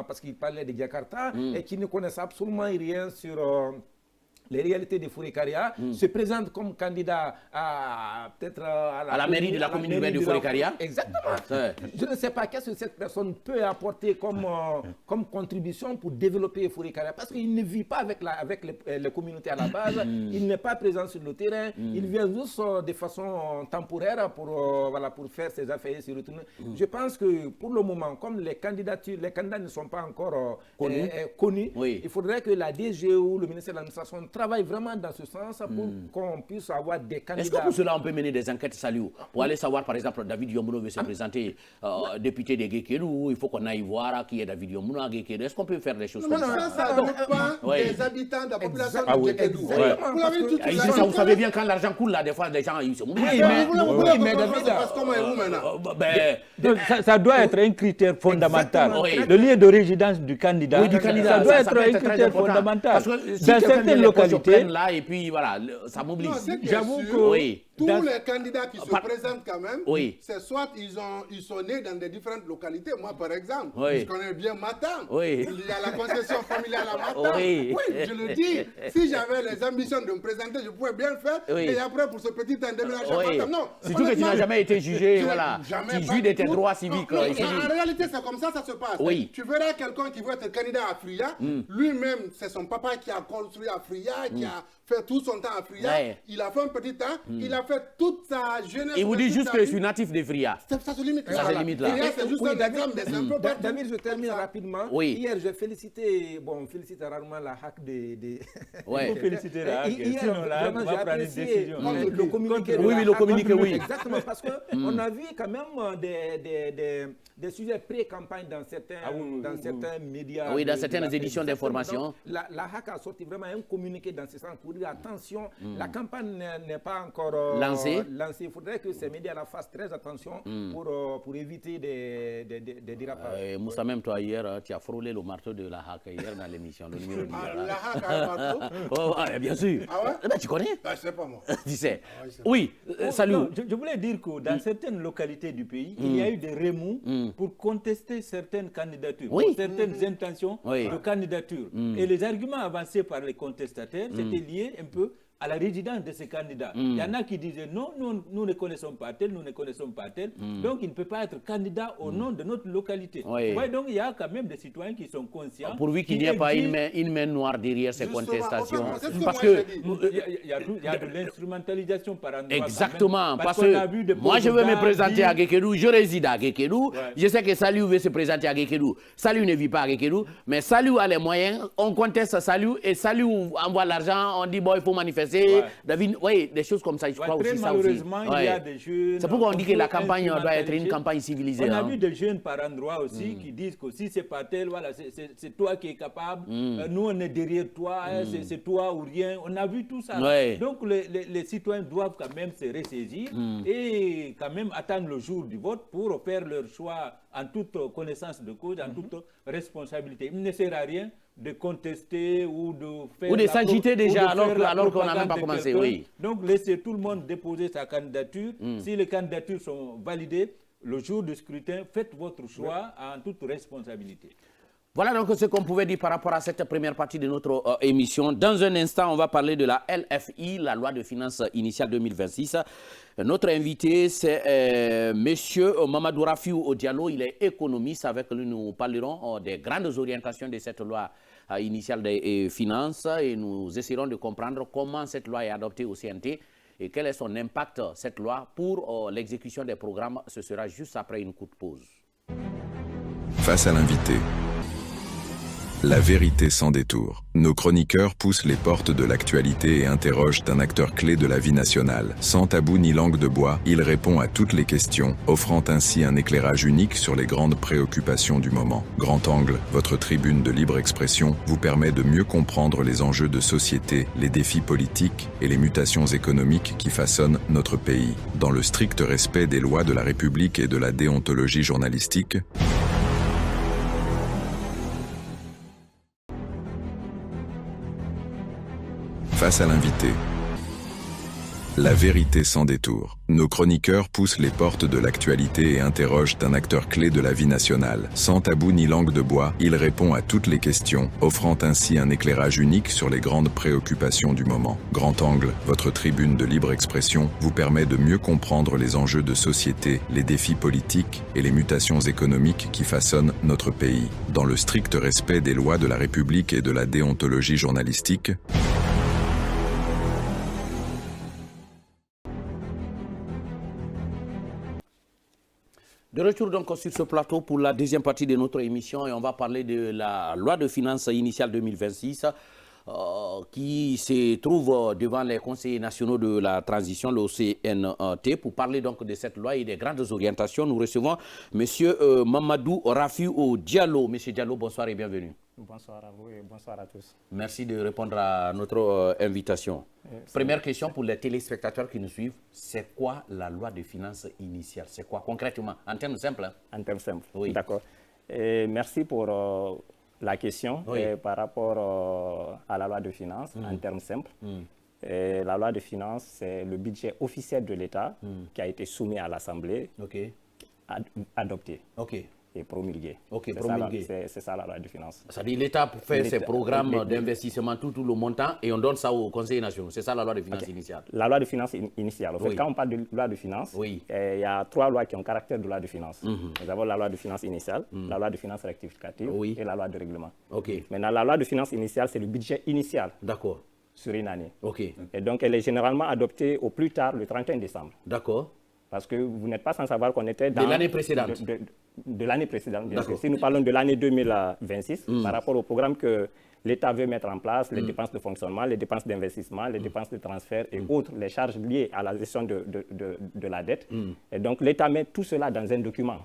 D: parce qu'il parlait de Jakarta, et qui ne connaît absolument rien sur... les réalités de Fouré-Karia, se présente comme candidat peut-être à
A: la mairie de la commune urbaine de Fouré-Karia.
D: Exactement. Je ne sais pas qu'est-ce que cette personne peut apporter comme contribution pour développer Fouré-Karia. Parce qu'il ne vit pas avec les communautés à la base, il n'est pas présent sur le terrain, il vient juste de façon temporaire pour faire ses affaires et se retourner. Je pense que pour le moment, comme les candidats ne sont pas encore connus, il faudrait que la DG ou le ministère de l'administration travaille vraiment dans ce sens pour qu'on puisse avoir des candidats.
A: Est-ce que pour cela on peut mener des enquêtes, Saliou, pour aller savoir par exemple David Yomouno veut se présenter député de Guékédou, il faut qu'on aille voir qui est David Yomouno à Guékédou. Est-ce qu'on peut faire des choses comme ça?
B: Ça ne pas des habitants de la population de Guékédou. Vous l'avez dit tout
A: ça, vous savez bien quand l'argent coule là, des fois les gens ils se mobilisent.
B: Mais David, ça passe comment et où maintenant?
C: Ça doit être un critère fondamental. Le lieu de résidence du candidat, ça doit être un critère fondamental.
A: Parce que dans certaines localités là et puis voilà, ça mobilise.
B: J'avoue que tous les candidats qui se présentent quand même, c'est soit ils sont nés dans des différentes localités. Moi par exemple, je connais bien Matam. Il y a la concession familiale à Matam. Oui, je le dis. Si j'avais les ambitions de me présenter, je pouvais bien le faire. Et après pour ce petit temps déménagement à Matam. Non.
A: Surtout que tu n'as jamais été jugé, voilà. Tu jouis de tes droits civiques.
B: En réalité, c'est comme ça se passe. Tu verras quelqu'un qui veut être candidat à Fria. Lui-même, c'est son papa qui a construit à Fria, qui a fait tout son temps à Fria. Il a fait un petit temps. Il a fait toute sa jeunesse.
A: Il vous dit juste que je suis natif de Fria.
B: Ça se limite.
A: Ça se limite là.
B: C'est juste un exemple des un peu partout.
D: David, je termine rapidement. Hier, j'ai félicité, on félicite rarement la HAC des...
C: Il faut féliciter la HAC. Sinon la HAC va prendre une décision.
D: Le communiqué.
A: Oui, le communiqué, oui.
D: Exactement, parce qu'on a vu quand même des sujets pré-campagne dans certains médias.
A: Oui, dans certaines éditions d'information.
D: La HAC a sorti vraiment un communiqué dans ce sens pour dire attention, la campagne n'est pas encore lancée. Il faudrait que ces médias-là fassent très attention pour éviter des dérapages.
A: Moussa, même toi hier, tu as frôlé le marteau de la HAC hier dans l'émission. Le numéro 10.
B: La HAC a un marteau?
A: Bien sûr.
B: Ah ouais?
A: Tu connais?
B: Je ne sais pas moi.
A: Tu sais. Oui, salut.
C: Je voulais dire que dans certaines localités du pays, il y a eu des remous pour contester certaines candidatures, pour certaines intentions de candidature. Et les arguments avancés par les contestataires, c'était lié un peu à la résidence de ces candidats. Il y en a qui disaient non, nous ne connaissons pas tel, nous ne connaissons pas tel, donc il ne peut pas être candidat au nom de notre localité. Ouais, donc il y a quand même des citoyens qui sont conscients.
A: Pourvu qu'il n'y ait pas une main noire derrière ces contestations.
C: Parce que il y a de l'instrumentalisation par endroit.
A: Exactement, parce que moi je veux me présenter à Guékédou, je réside à Guékédou, je sais que Saliou veut se présenter à Guékédou. Saliou ne vit pas à Guékédou, mais Saliou a les moyens, on conteste Saliou et Saliou envoie l'argent, on dit bon il faut manifester l'université, des choses comme ça, je crois aussi ça aussi.
C: Malheureusement, il y a des jeunes...
A: C'est pourquoi on dit que la campagne doit être une campagne civilisée.
C: On a vu des jeunes par endroits aussi qui disent que si c'est pas tel, voilà, c'est toi qui es capable, nous on est derrière toi, c'est toi ou rien. On a vu tout ça. Donc les citoyens doivent quand même se ressaisir et quand même attendre le jour du vote pour faire leur choix en toute connaissance de cause, en toute responsabilité. Il ne sert à rien de contester ou de faire...
A: Ou de s'agiter déjà alors qu'on n'a même pas commencé, oui.
C: Donc laissez tout le monde déposer sa candidature. Si les candidatures sont validées, le jour du scrutin, faites votre choix en toute responsabilité.
A: Voilà donc ce qu'on pouvait dire par rapport à cette première partie de notre émission. Dans un instant, on va parler de la LFI, la loi de finances initiale 2026. Notre invité, c'est Monsieur Mamadou Rafiou Diallo. Il est économiste. Avec lui, nous parlerons des grandes orientations de cette loi initiale des finances et nous essaierons de comprendre comment cette loi est adoptée au CNT et quel est son impact, cette loi, pour l'exécution des programmes. Ce sera juste après une courte pause.
E: Face à l'invité. La vérité sans détour. Nos chroniqueurs poussent les portes de l'actualité et interrogent un acteur clé de la vie nationale. Sans tabou ni langue de bois, il répond à toutes les questions, offrant ainsi un éclairage unique sur les grandes préoccupations du moment. Grand Angle, votre tribune de libre expression, vous permet de mieux comprendre les enjeux de société, les défis politiques et les mutations économiques qui façonnent notre pays. Dans le strict respect des lois de la République et de la déontologie journalistique, face à l'invité. La vérité sans détour. Nos chroniqueurs poussent les portes de l'actualité et interrogent un acteur clé de la vie nationale. Sans tabou ni langue de bois, il répond à toutes les questions, offrant ainsi un éclairage unique sur les grandes préoccupations du moment. Grand Angle, votre tribune de libre expression, vous permet de mieux comprendre les enjeux de société, les défis politiques et les mutations économiques qui façonnent notre pays. Dans le strict respect des lois de la République et de la déontologie journalistique,
A: de retour donc sur ce plateau pour la deuxième partie de notre émission et on va parler de la loi de finances initiale 2026 qui se trouve devant les conseillers nationaux de la transition, le CNT, pour parler donc de cette loi et des grandes orientations. Nous recevons M. Mamadou Rafiou Diallo. M. Diallo, bonsoir et bienvenue.
F: Bonsoir à vous et bonsoir à tous.
A: Merci de répondre à notre invitation. Première question pour les téléspectateurs qui nous suivent. C'est quoi la loi de finances initiale? C'est quoi concrètement? En termes simples.
F: En termes simples,
A: oui.
F: D'accord. Merci pour la question par rapport à la loi de finances en termes simples. La loi de finances, c'est le budget officiel de l'État qui a été soumis à l'Assemblée, adopté. Et promulgué. C'est ça la loi de finances.
A: C'est-à-dire l'État fait ses programmes d'investissement tout le montant et on donne ça au Conseil national. C'est ça la loi de finances initiale.
F: La loi de finances initiale. En fait, quand on parle de loi de finances, il y a trois lois qui ont caractère de loi de finances. Nous avons la loi de finances initiale, la loi de finances rectificative et la loi de règlement. Maintenant, la loi de finances initiale, c'est le budget initial.
A: D'accord.
F: Sur une année. Et donc, elle est généralement adoptée au plus tard le 31 décembre.
A: D'accord.
F: Parce que vous n'êtes pas sans savoir qu'on était dans...
A: De l'année précédente.
F: De l'année précédente, bien sûr. Si nous parlons de l'année 2026, par rapport au programme que l'État veut mettre en place, les dépenses de fonctionnement, les dépenses d'investissement, les dépenses de transfert et autres, les charges liées à la gestion de la dette. Et donc, l'État met tout cela dans un document.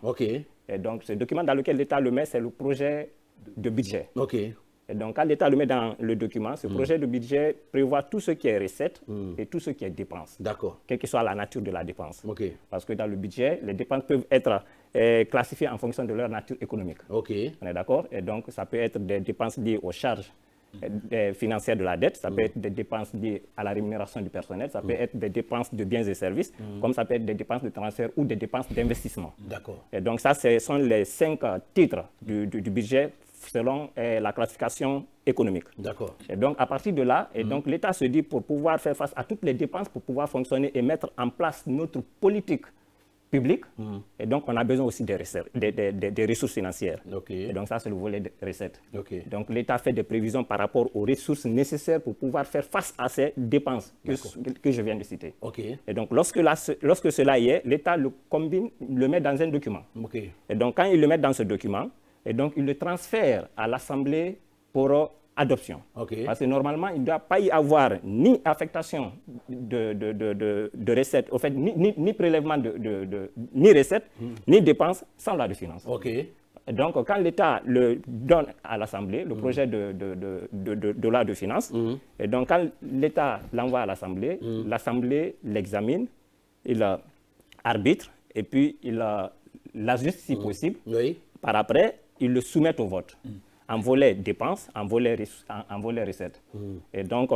F: Et donc, ce document dans lequel l'État le met, c'est le projet de budget. Et donc, quand l'État le met dans le document, ce projet de budget prévoit tout ce qui est recette et tout ce qui est dépense.
A: D'accord.
F: Quelle que soit la nature de la dépense. Parce que dans le budget, les dépenses peuvent être classifiées en fonction de leur nature économique. On est d'accord? Et donc, ça peut être des dépenses liées aux charges financières de la dette, ça peut être des dépenses liées à la rémunération du personnel, ça peut être des dépenses de biens et services, comme ça peut être des dépenses de transfert ou des dépenses d'investissement.
A: D'accord.
F: Et donc, ça, ce sont les 5 titres du budget selon la classification économique.
A: D'accord.
F: Et donc, à partir de là, l'État se dit, pour pouvoir faire face à toutes les dépenses, pour pouvoir fonctionner et mettre en place notre politique publique, et donc on a besoin aussi des ressources financières. Et donc ça, c'est le volet des recettes. Donc l'État fait des prévisions par rapport aux ressources nécessaires pour pouvoir faire face à ces dépenses que je viens de citer. Et donc lorsque cela y est, l'État le combine, le met dans un document. Et donc quand il le met dans ce document, et donc il le transfère à l'Assemblée pour adoption.
A: Okay.
F: Parce que normalement, il ne doit pas y avoir ni affectation de recettes, au fait, ni prélèvement ni recettes, ni dépenses sans loi de finances.
A: Okay.
F: Donc, quand l'État le donne à l'Assemblée, le projet de loi de finances, et donc quand l'État l'envoie à l'Assemblée, l'Assemblée l'examine, il arbitre, et puis il l'ajuste si possible.
A: Oui.
F: Par après, il le soumet au vote. En volet dépenses, en volet recettes. Et donc,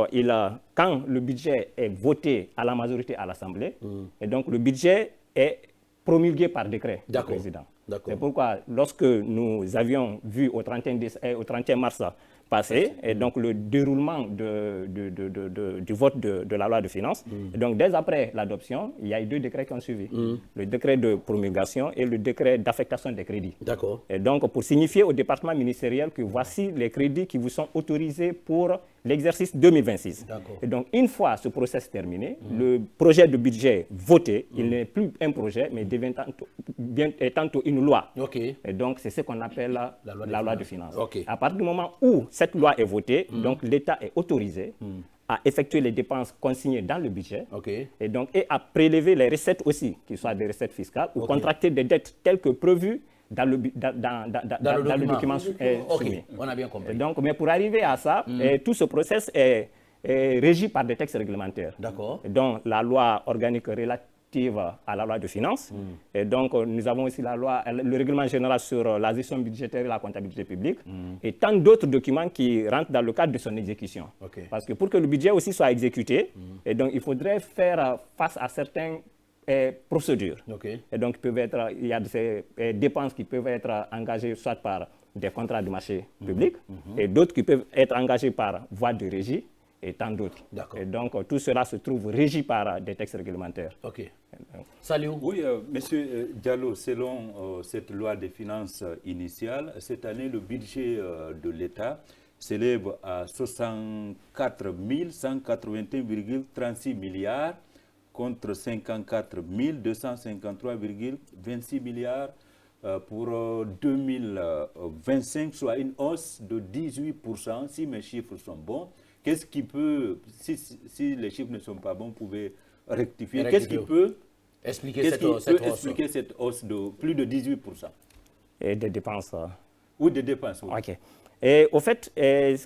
F: quand le budget est voté à la majorité à l'Assemblée, et donc le budget est promulgué par décret du président. C'est pourquoi, lorsque nous avions vu au 31 mars passé, et donc le déroulement du vote de la loi de finances, et donc dès après l'adoption, il y a eu 2 décrets qui ont suivi. Le décret de promulgation et le décret d'affectation des crédits.
A: D'accord.
F: Et donc, pour signifier au département ministériel que voici les crédits qui vous sont autorisés pour l'exercice 2026. Et donc, une fois ce process terminé, le projet de budget voté, il n'est plus un projet, mais devient tantôt une loi.
A: Okay.
F: Et donc, c'est ce qu'on appelle la loi de finances.
A: Okay.
F: À partir du moment où cette loi est votée, donc l'État est autorisé à effectuer les dépenses consignées dans le budget et à prélever les recettes aussi, qu'ils soient des recettes fiscales ou contracter des dettes telles que prévues dans le document soumis.
A: On a bien compris.
F: Donc, mais pour arriver à ça, tout ce process est régi par des textes réglementaires.
A: D'accord.
F: Donc, la loi organique relative à la loi de finances. Et donc, nous avons aussi le règlement général sur la gestion budgétaire et la comptabilité publique, et tant d'autres documents qui rentrent dans le cadre de son exécution. Parce que pour que le budget aussi soit exécuté, et donc, il faudrait faire face à certaines procédures. Et donc, il y a des dépenses qui peuvent être engagées soit par des contrats de marché public, et d'autres qui peuvent être engagées par voie de régie, et tant d'autres. Et donc, tout cela se trouve régi par des textes réglementaires.
A: Salut.
C: Oui, Monsieur Diallo, selon cette loi des finances initiale, cette année, le budget de l'État s'élève à 64 181,36 milliards contre 54 253,26 milliards pour 2025, soit une hausse de 18%, si mes chiffres sont bons. Qu'est-ce qui peut, si les chiffres ne sont pas bons, vous pouvez rectifier. Qu'est-ce qui peut expliquer cette hausse de plus de 18%?
F: Et des dépenses.
C: Oui, des dépenses. Oui.
F: OK. Et au fait,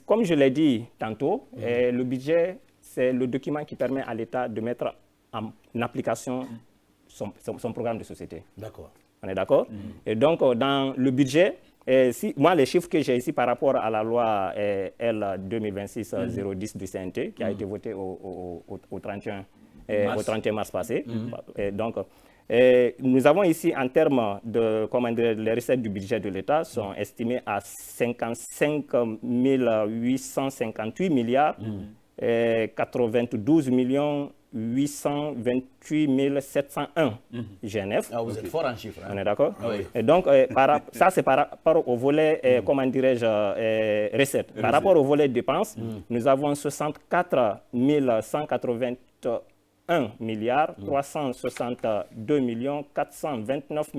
F: comme je l'ai dit tantôt, le budget, c'est le document qui permet à l'État de mettre en application son programme de société.
A: D'accord.
F: On est d'accord? Et donc, dans le budget, moi, les chiffres que j'ai ici par rapport à la loi L 2026-010 du CNT, qui a été votée au 31 mars passé. Et donc, nous avons ici, en termes de, les recettes du budget de l'État sont estimées à 55 858 milliards et 92 828 701 GNF.
A: Ah, vous êtes fort en chiffres.
F: On est d'accord?
A: Oui.
F: Et donc, ça, c'est par rapport au volet, recettes. Par rapport au volet dépenses, nous avons 64 181 milliards 362 429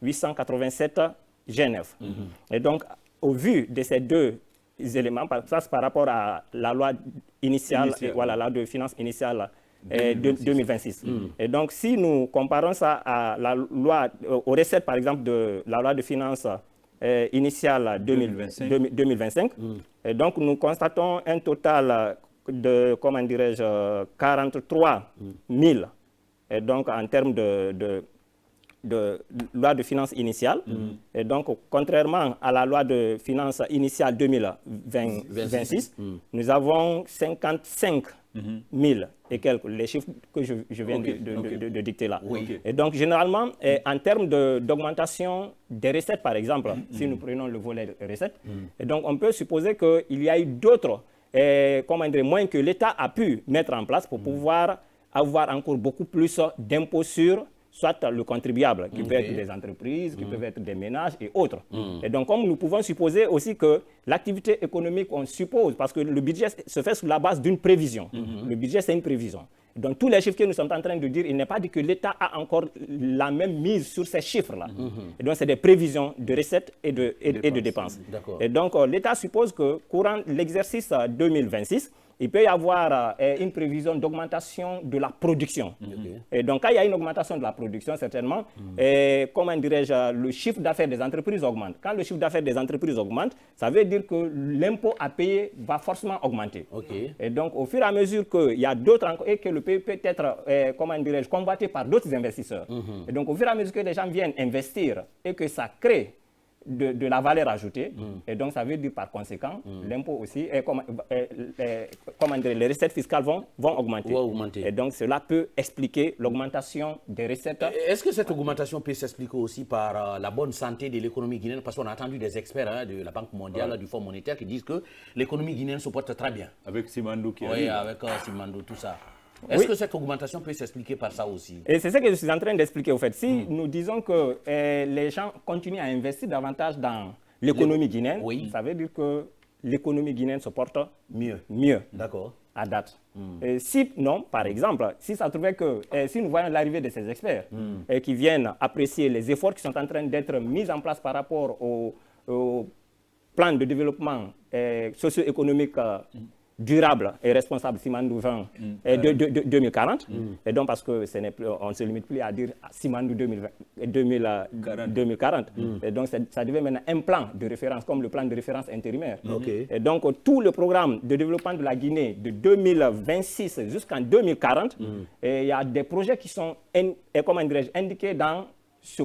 F: 887 GNF. Et donc, au vu de ces deux éléments, ça c'est par rapport à la loi initiale, la loi de finances initiale 2026. Et donc, si nous comparons ça à la loi, aux recettes, par exemple, de la loi de finances initiale 2025, et donc nous constatons un total de, 43 000, et donc en termes de loi de finances initiale. Et donc, contrairement à la loi de finances initiale 2026, nous avons 55 000 et quelques, les chiffres que je viens de dicter là. Et donc, généralement, en termes d'augmentation des recettes, par exemple, si nous prenons le volet recettes, et donc on peut supposer qu'il y a eu d'autres moyens que l'État a pu mettre en place pour pouvoir avoir encore beaucoup plus d'impôts sur soit le contribuable, qui peut être des entreprises, qui peuvent être des ménages et autres. Et donc, comme nous pouvons supposer aussi que l'activité économique, on suppose, parce que le budget se fait sur la base d'une prévision. Le budget, c'est une prévision. Donc tous les chiffres que nous sommes en train de dire, il n'est pas dit que l'État a encore la même mise sur ces chiffres-là. Et donc c'est des prévisions de recettes et de dépenses. Et donc l'État suppose que courant l'exercice 2026, il peut y avoir une prévision d'augmentation de la production. Et donc, quand il y a une augmentation de la production, certainement, comment dirais-je, le chiffre d'affaires des entreprises augmente. Quand le chiffre d'affaires des entreprises augmente, ça veut dire que l'impôt à payer va forcément augmenter. Et donc, au fur et à mesure qu'il y a d'autres, et que le pays peut être, comment dirais-je, convoité par d'autres investisseurs. Et donc, au fur et à mesure que les gens viennent investir et que ça crée de la valeur ajoutée, et donc ça veut dire par conséquent, l'impôt aussi, comment dire, les recettes fiscales vont augmenter. Et donc cela peut expliquer l'augmentation des recettes.
A: Est-ce que cette augmentation peut s'expliquer aussi par la bonne santé de l'économie guinéenne? Parce qu'on a entendu des experts de la Banque mondiale, du Fonds monétaire, qui disent que l'économie guinéenne se porte très bien.
C: Avec Simandou qui
A: arrive. Oui, avec Simandou, tout ça. Est-ce que cette augmentation peut s'expliquer par ça aussi?
F: Et c'est ce que je suis en train d'expliquer au fait. Si nous disons que les gens continuent à investir davantage dans l'économie guinéenne, ça veut dire que l'économie guinéenne se porte mieux.
A: D'accord.
F: À date. Et si non, par exemple, si ça trouvait que, si nous voyons l'arrivée de ces experts qui viennent apprécier les efforts qui sont en train d'être mis en place par rapport au plan de développement socio-économique durable et responsable Simandou 2040, et donc parce que on ne se limite plus à dire Simandou 2040, et donc ça devient maintenant un plan de référence, comme le plan de référence intérimaire. Et donc tout le programme de développement de la Guinée de 2026 jusqu'en 2040, il y a des projets qui sont indiqués dans ce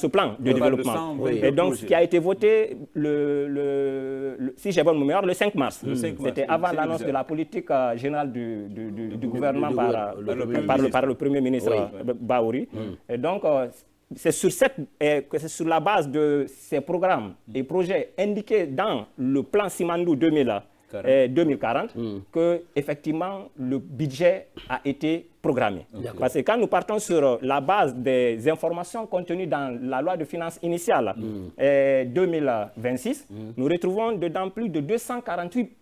F: plan de développement. Et donc, ce qui a été voté, si j'ai bonne mémoire, le 5 mars. C'était avant l'annonce de la politique générale du gouvernement par le Premier ministre Bahouri. Et donc, c'est sur la base de ces programmes et projets indiqués dans le plan Simandou 2040 que effectivement le budget a été programmé. Parce que quand nous partons sur la base des informations contenues dans la loi de finances initiale 2026, nous retrouvons dedans plus de 248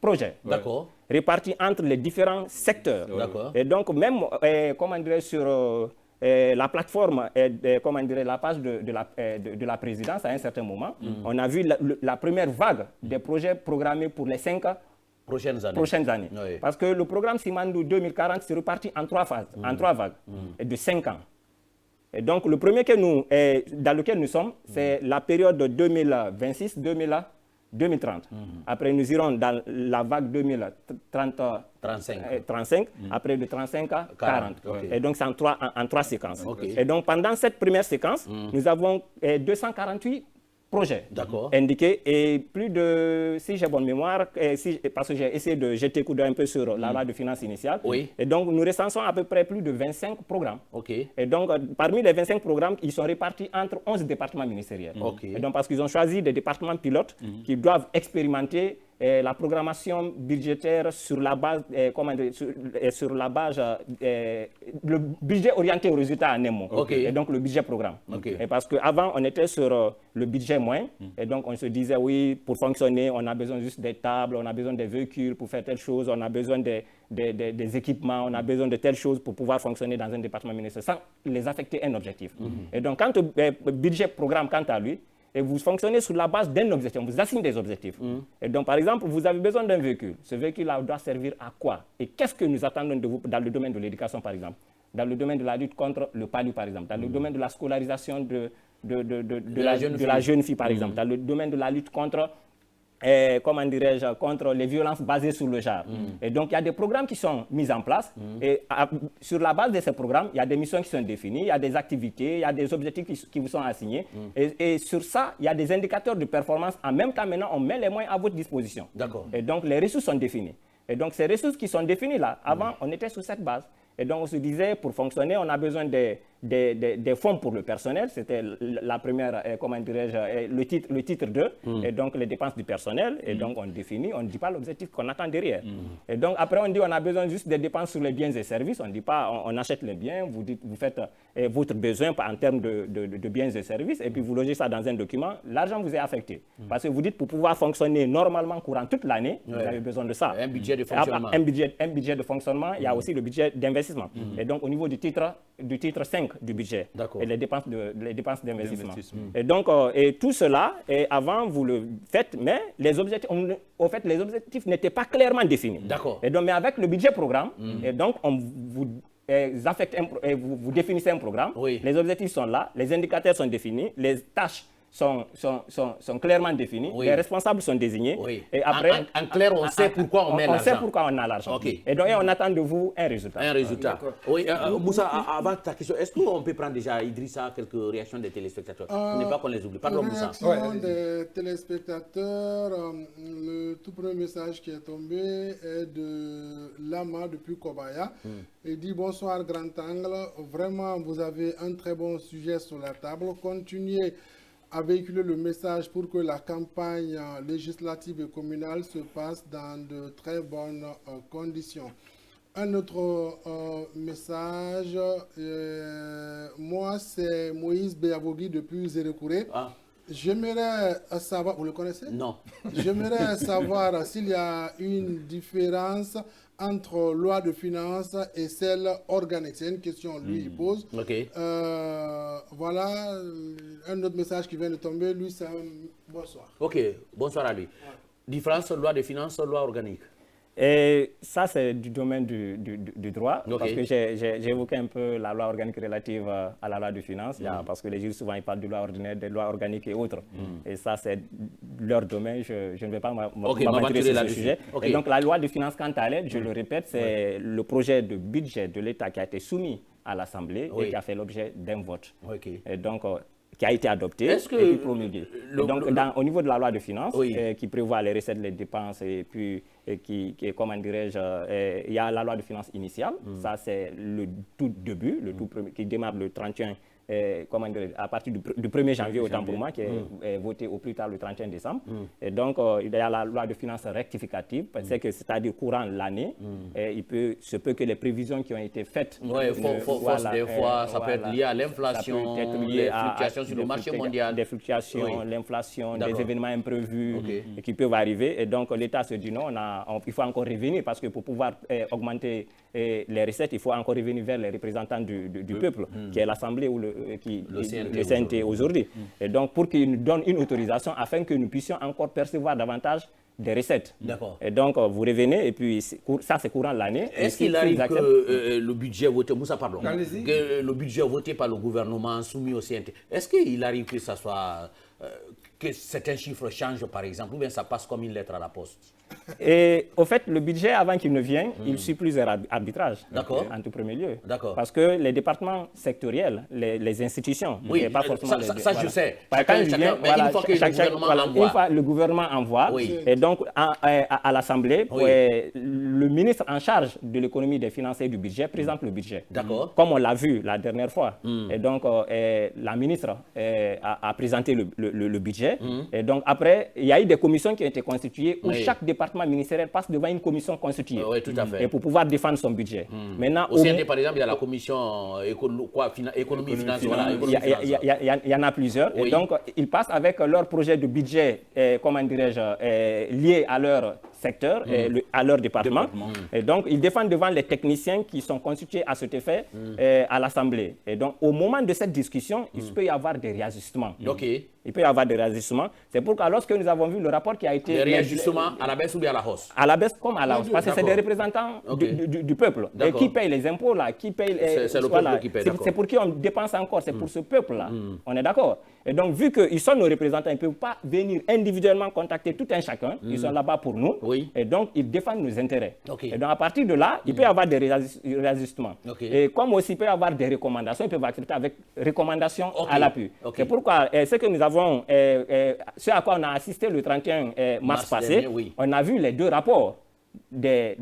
F: projets répartis entre les différents secteurs. Et donc même, comment dirais, sur la plateforme, la page de la présidence, à un certain moment, on a vu la première vague des projets programmés pour les 5 prochaines années. Parce que le programme Simandou 2040 se répartit en 3 phases, en 3 vagues, de 5 ans. Et donc le premier dans lequel nous sommes, c'est la période 2026-2030. Après, nous irons dans la vague 2035, après de 35 à 40. Et donc, c'est en 3 séquences. Et donc, pendant cette première séquence, nous avons 248 projets indiqués et plus de, si j'ai bonne mémoire, parce que j'ai essayé de jeter coup d'œil un peu sur la loi de finances initiale, et donc nous recensons à peu près plus de 25 programmes. Et donc parmi les 25 programmes, ils sont répartis entre 11 départements ministériels. Et donc parce qu'ils ont choisi des départements pilotes qui doivent expérimenter la programmation budgétaire sur la base, le budget orienté aux résultats en émo. Et donc le budget programme. Et parce qu'avant, on était sur le budget moins, et donc on se disait, oui, pour fonctionner, on a besoin juste des tables, on a besoin des véhicules pour faire telle chose, on a besoin des équipements, on a besoin de telle chose pour pouvoir fonctionner dans un département ministériel, sans les affecter un objectif. Et donc, quand le budget programme, quant à lui, et vous fonctionnez sur la base d'un objectif, on vous assigne des objectifs. Et donc, par exemple, vous avez besoin d'un véhicule. Ce véhicule-là doit servir à quoi? Et qu'est-ce que nous attendons de vous dans le domaine de l'éducation, par exemple? Dans le domaine de la lutte contre le palu, par exemple? Dans le domaine de la scolarisation de la jeune fille, par exemple? Dans le domaine de la lutte contre contre les violences basées sur le genre. Et donc, il y a des programmes qui sont mis en place. Et sur la base de ces programmes, il y a des missions qui sont définies, il y a des activités, il y a des objectifs qui vous sont assignés. Et sur ça, il y a des indicateurs de performance. En même temps, maintenant, on met les moyens à votre disposition. Et donc, les ressources sont définies. Et donc, ces ressources qui sont définies là, avant, on était sur cette base. Et donc, on se disait, pour fonctionner, on a besoin des des fonds pour le personnel, c'était la première, comment dirais-je, le titre 2, et donc les dépenses du personnel, et donc on définit, on ne dit pas l'objectif qu'on attend derrière. Et donc après on dit on a besoin juste des dépenses sur les biens et services, on ne dit pas on achète les biens, vous faites votre besoin en termes de biens et services, et puis vous logez ça dans un document, l'argent vous est affecté. Parce que vous dites pour pouvoir fonctionner normalement courant toute l'année, vous avez besoin de ça.
A: Un budget de fonctionnement.
F: Un budget de fonctionnement, il y a aussi le budget d'investissement. Et donc au niveau du titre 5 du budget, et les dépenses d'investissement. Et donc, et tout cela, avant, vous le faites, mais les objectifs n'étaient pas clairement définis.
A: D'accord.
F: Et donc, mais avec le budget programme, et donc, vous définissez un programme, les objectifs sont là, les indicateurs sont définis, les tâches sont clairement définis, les responsables sont désignés. Et après,
A: en clair, on sait pourquoi on met l'argent.
F: On sait pourquoi on a l'argent. Et donc, on attend de vous un résultat.
A: Un résultat. Oui, Moussa, avant ta question, est-ce qu'on peut prendre déjà, Idrissa, quelques réactions des téléspectateurs? Il n'est pas qu'on les oublie. Pardon, Moussa.
B: Réaction des téléspectateurs, le tout premier message qui est tombé est de Lama depuis Kobaya. Il dit bonsoir Grand Angle, vraiment vous avez un très bon sujet sur la table. Continuez à véhiculer le message pour que la campagne législative et communale se passe dans de très bonnes conditions. Un autre message, moi c'est Moïse Béavogui depuis Zérekouré. J'aimerais savoir, vous le connaissez?
A: Non.
B: J'aimerais savoir s'il y a une différence entre loi de finances et celle organique. C'est une question lui il pose. Voilà un autre message qui vient de tomber. Lui, c'est un bonsoir.
A: Ok, bonsoir à lui. Différence loi de finances, loi organique.
F: Et ça, c'est du domaine du droit, parce que j'ai évoqué un peu la loi organique relative à la loi de finances, parce que les juristes, souvent, ils parlent de loi ordinaire, de loi organique et autres. Et ça, c'est leur domaine, je ne vais pas m'aventurer sur ce sujet. Et donc, la loi de finances, quant à elle, je le répète, c'est le projet de budget de l'État qui a été soumis à l'Assemblée et qui a fait l'objet d'un vote. Et donc, qui a été adopté et puis promulgué. Donc, au niveau de la loi de finances, qui prévoit les recettes, les dépenses, et puis comment dirais-je, il y a la loi de finances initiale, ça c'est le tout début, le tout premier, qui démarre le 31, comment dirais-je, à partir du 1er janvier, autant pour moi, qui est voté au plus tard le 31 décembre. Et donc, il y a la loi de finances rectificative, c'est-à-dire courant l'année, il se peut que les prévisions qui ont été faites...
A: des fois, ça peut être lié à l'inflation, les fluctuations sur le marché mondial.
F: Des fluctuations, l'inflation, des événements imprévus qui peuvent arriver. Et donc, l'État se dit non, il faut encore revenir, parce que pour pouvoir augmenter les recettes, il faut encore revenir vers les représentants du peuple, qui est l'Assemblée ou le CNT aujourd'hui. Et donc, pour qu'il nous donne une autorisation afin que nous puissions encore percevoir davantage des recettes. Et donc, vous revenez, et puis ça, c'est courant l'année.
A: Est-ce qu'il arrive que le budget voté, Moussa, pardon, que le budget voté par le gouvernement soumis au CNT, est-ce qu'il arrive que ça soit, que certains chiffres changent, par exemple, ou bien ça passe comme une lettre à la poste?
F: Et au fait, le budget, avant qu'il ne vienne, il suit plusieurs arbitrages, en tout premier lieu. Parce que les départements sectoriels, les institutions, pas forcément
A: ça je sais.
F: Une fois le gouvernement envoie, et donc à l'Assemblée, le ministre en charge de l'économie, des finances et du budget présente le budget. Comme on l'a vu la dernière fois. Et donc, la ministre a présenté le budget. Et donc, après, il y a eu des commissions qui ont été constituées où chaque département ministériel passe devant une commission constituée.
A: Tout à fait.
F: Et pour pouvoir défendre son budget.
A: Maintenant, au CNT, par exemple, il y a la commission économie, finance.
F: Il y en a plusieurs. Et donc, ils passent avec leur projet de budget, comment dirais-je, lié à leur secteur, à leur département. Et donc, ils défendent devant les techniciens qui sont constitués à cet effet à l'Assemblée. Et donc, au moment de cette discussion, il peut y avoir des réajustements. Il peut y avoir des réajustements. C'est pourquoi lorsque nous avons vu le rapport qui a été...
A: Des réajustements à la baisse ou bien à la hausse?
F: À la baisse comme à la hausse. Parce que c'est des représentants du peuple. Et qui paye les impôts là? Qui paye
A: c'est le peuple qui paye,
F: c'est pour qui on dépense encore. C'est pour ce peuple-là. On est d'accord? Et donc, vu qu'ils sont nos représentants, ils ne peuvent pas venir individuellement contacter tout un chacun. Ils sont là-bas pour nous. Et donc, ils défendent nos intérêts. Et donc, à partir de là, il peut y avoir des réajustements. Et comme aussi, il peut y avoir des recommandations. Ils peuvent accepter avec recommandations à l'appui. C'est pourquoi ce que nous avons, ce à quoi on a assisté le 31 mars passé, on a vu les deux rapports des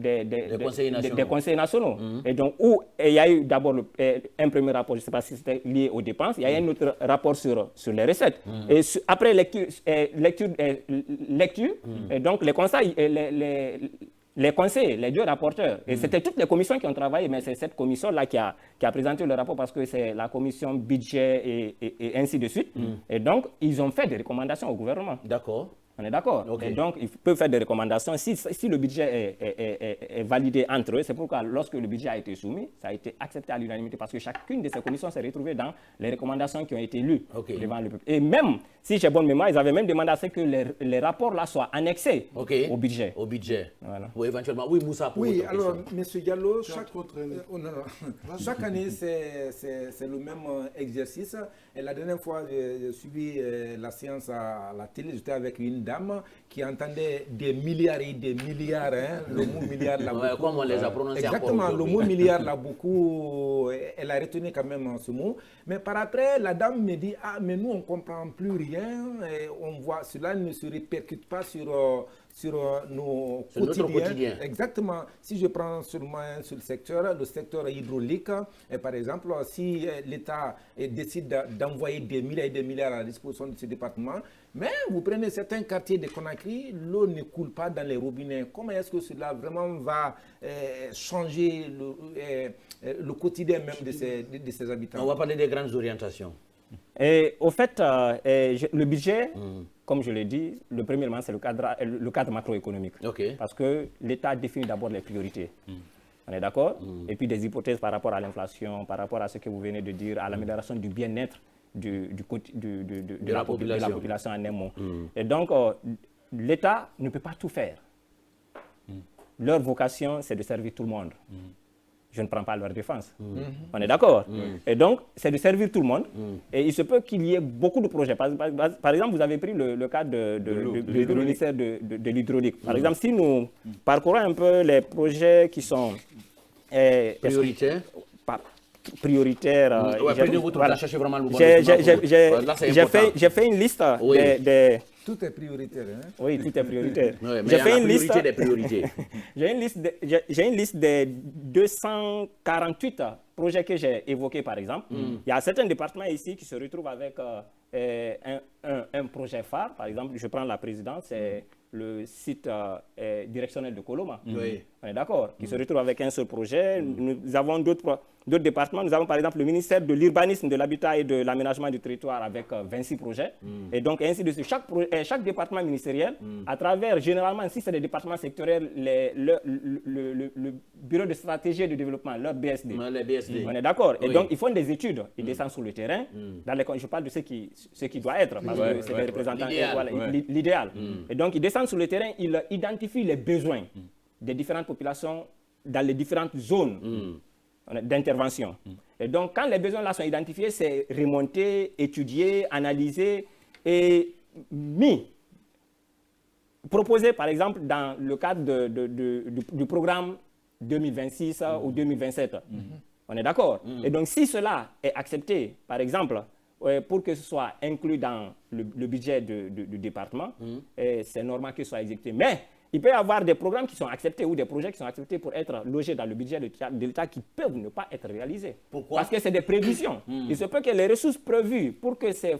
F: conseils nationaux. Et donc, où il y a eu d'abord un premier rapport, je ne sais pas si c'était lié aux dépenses, il y a eu un autre rapport sur les recettes. Et après lecture, et donc les conseils, les conseils, les deux rapporteurs, et c'était toutes les commissions qui ont travaillé, mais c'est cette commission-là qui a présenté le rapport parce que c'est la commission budget et ainsi de suite. Et donc, ils ont fait des recommandations au gouvernement.
A: D'accord.
F: On est d'accord.
A: Okay.
F: Et donc, ils peuvent faire des recommandations. Si le budget est validé entre eux, c'est pourquoi lorsque le budget a été soumis, ça a été accepté à l'unanimité parce que chacune de ces commissions s'est retrouvée dans les recommandations qui ont été lues devant le peuple. Et même, si j'ai bonne mémoire, ils avaient même demandé à ce que les rapports-là soient annexés au budget.
A: Au budget.
F: Voilà.
A: Ou éventuellement, oui, Moussa, pour
D: oui,
A: votre
D: alors,
A: question.
D: M. Diallo, chaque année, c'est le même exercice. Et la dernière fois, j'ai suivi la séance à la télé, j'étais avec une dame qui entendait des milliards et des milliards. Hein, le mot milliard, là, beaucoup.
A: Comme on les a prononcés.
D: Exactement, le mot milliard, là, beaucoup. Elle a retenu quand même ce mot. Mais par après, la dame me dit, ah, mais nous, on ne comprend plus rien. Et on voit, cela ne se répercute pas sur nos quotidiens. Exactement. Si je prends seulement sur le secteur hydraulique, et par exemple, si l'État décide d'envoyer des milliards et des milliards à la disposition de ce département, mais vous prenez certains quartiers de Conakry, l'eau ne coule pas dans les robinets. Comment est-ce que cela vraiment va changer le quotidien même de ces habitants?
A: On va parler des grandes orientations.
F: Et au fait, le budget, comme je l'ai dit, le premier élément, c'est le cadre macroéconomique. Parce que l'État définit d'abord les priorités. On est d'accord? Et puis des hypothèses par rapport à l'inflation, par rapport à ce que vous venez de dire, à l'amélioration du bien-être de la population en un mot. Et donc, l'État ne peut pas tout faire. Leur vocation, c'est de servir tout le monde. Je ne prends pas leur défense. On est d'accord? Et donc, c'est de servir tout le monde. Et il se peut qu'il y ait beaucoup de projets. Par exemple, vous avez pris le cas du ministère de l'hydraulique. Par exemple, si nous parcourons un peu les projets qui sont prioritaires. J'ai fait une liste des...
D: Tout est prioritaire. Hein?
F: Oui, tout est prioritaire.
A: J'ai fait une liste des priorités.
F: J'ai une liste des 248 projets que j'ai évoqués, par exemple. Il y a certains départements ici qui se retrouvent avec un projet phare. Par exemple, je prends la présidence, c'est le site directionnel de Koloma. On est d'accord? Qui se retrouve avec un seul projet. Nous avons d'autres départements. Nous avons par exemple le ministère de l'Urbanisme, de l'Habitat et de l'Aménagement du Territoire avec 26 projets. Et donc ainsi de suite. Chaque département ministériel, à travers, généralement, si c'est des départements sectoriels, le Bureau de stratégie et de développement, leur BSD. On est d'accord? Et donc ils font des études. Ils descendent sur le terrain. Je parle de ce qui doit être, parce que c'est des représentants. L'idéal. Et donc ils descendent sur le terrain, ils identifient les besoins des différentes populations dans les différentes zones d'intervention. Et donc, quand les besoins là sont identifiés, c'est remonté, étudié, analysé et proposé, par exemple, dans le cadre du programme 2026 ou 2027. On est d'accord? Et donc, si cela est accepté, par exemple, pour que ce soit inclus dans le budget du département, c'est normal que ce soit exécuté. Mais il peut y avoir des programmes qui sont acceptés ou des projets qui sont acceptés pour être logés dans le budget de l'État qui peuvent ne pas être réalisés. Pourquoi? Parce que c'est des prévisions. Il se peut que les ressources prévues pour que ces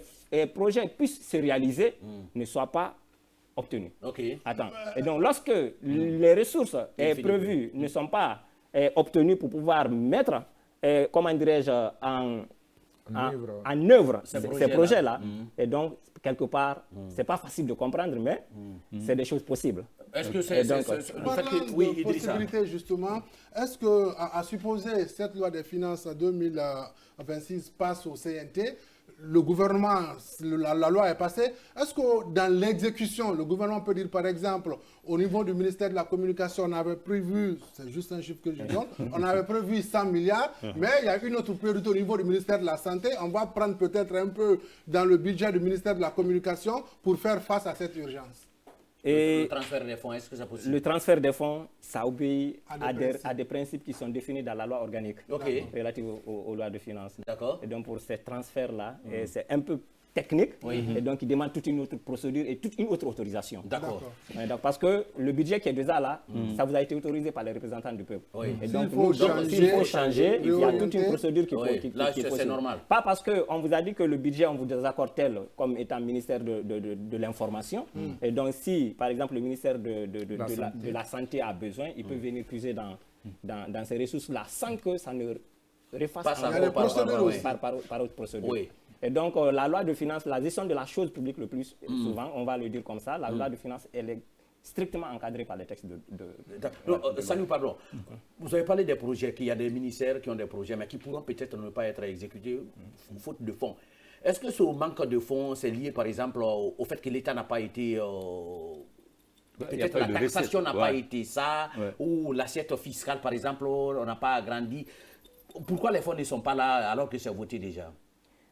F: projets puissent se réaliser ne soient pas obtenues. Attends. Et donc, lorsque les ressources prévues ne sont pas obtenues pour pouvoir mettre, comment dirais-je, en œuvre ces projets-là, et donc, quelque part, c'est pas facile de comprendre, mais c'est des choses possibles.
A: Est-ce que c'est le fait que... Oui,
B: possibilité, justement, est-ce que, à supposer cette loi des finances 2026 passe au CNT, le gouvernement, la loi est passée, est-ce que dans l'exécution, le gouvernement peut dire, par exemple, au niveau du ministère de la Communication, on avait prévu, c'est juste un chiffre que je donne, on avait prévu 100 milliards, mais il y a une autre priorité au niveau du ministère de la Santé, on va prendre peut-être un peu dans le budget du ministère de la Communication pour faire face à cette urgence.
A: Et le transfert des fonds, est-ce que c'est possible?
F: Le transfert des fonds, ça obéit à des principes qui sont définis dans la loi organique relative aux lois de finances.
A: D'accord.
F: Et donc pour ces transferts-là, c'est un peu technique, et donc il demande toute une autre procédure et toute une autre autorisation.
A: D'accord.
F: Donc, parce que le budget qui est déjà là, ça vous a été autorisé par les représentants du peuple. Et donc, s'il faut changer, il y a toute une procédure qui est possible.
A: Normal.
F: Pas parce qu'on vous a dit que le budget, on vous accorde tel comme étant ministère de l'information. Et donc, si, par exemple, le ministère de la Santé a besoin, il peut venir puiser dans ces ressources-là sans que ça ne refasse par autre procédure.
A: Oui.
F: Et donc, la loi de finances, la gestion de la chose publique le plus souvent, on va le dire comme ça, la loi de finances, elle est strictement encadrée par les textes
A: Salut, pardon. Vous avez parlé des projets, qu'il y a des ministères qui ont des projets, mais qui pourront peut-être ne pas être exécutés faute de fonds. Est-ce que ce manque de fonds, c'est lié, par exemple, au fait que l'État n'a pas été... peut-être la taxation n'a pas été ça, ou l'assiette fiscale, par exemple, on n'a pas agrandi. Pourquoi les fonds ne sont pas là alors que c'est voté déjà?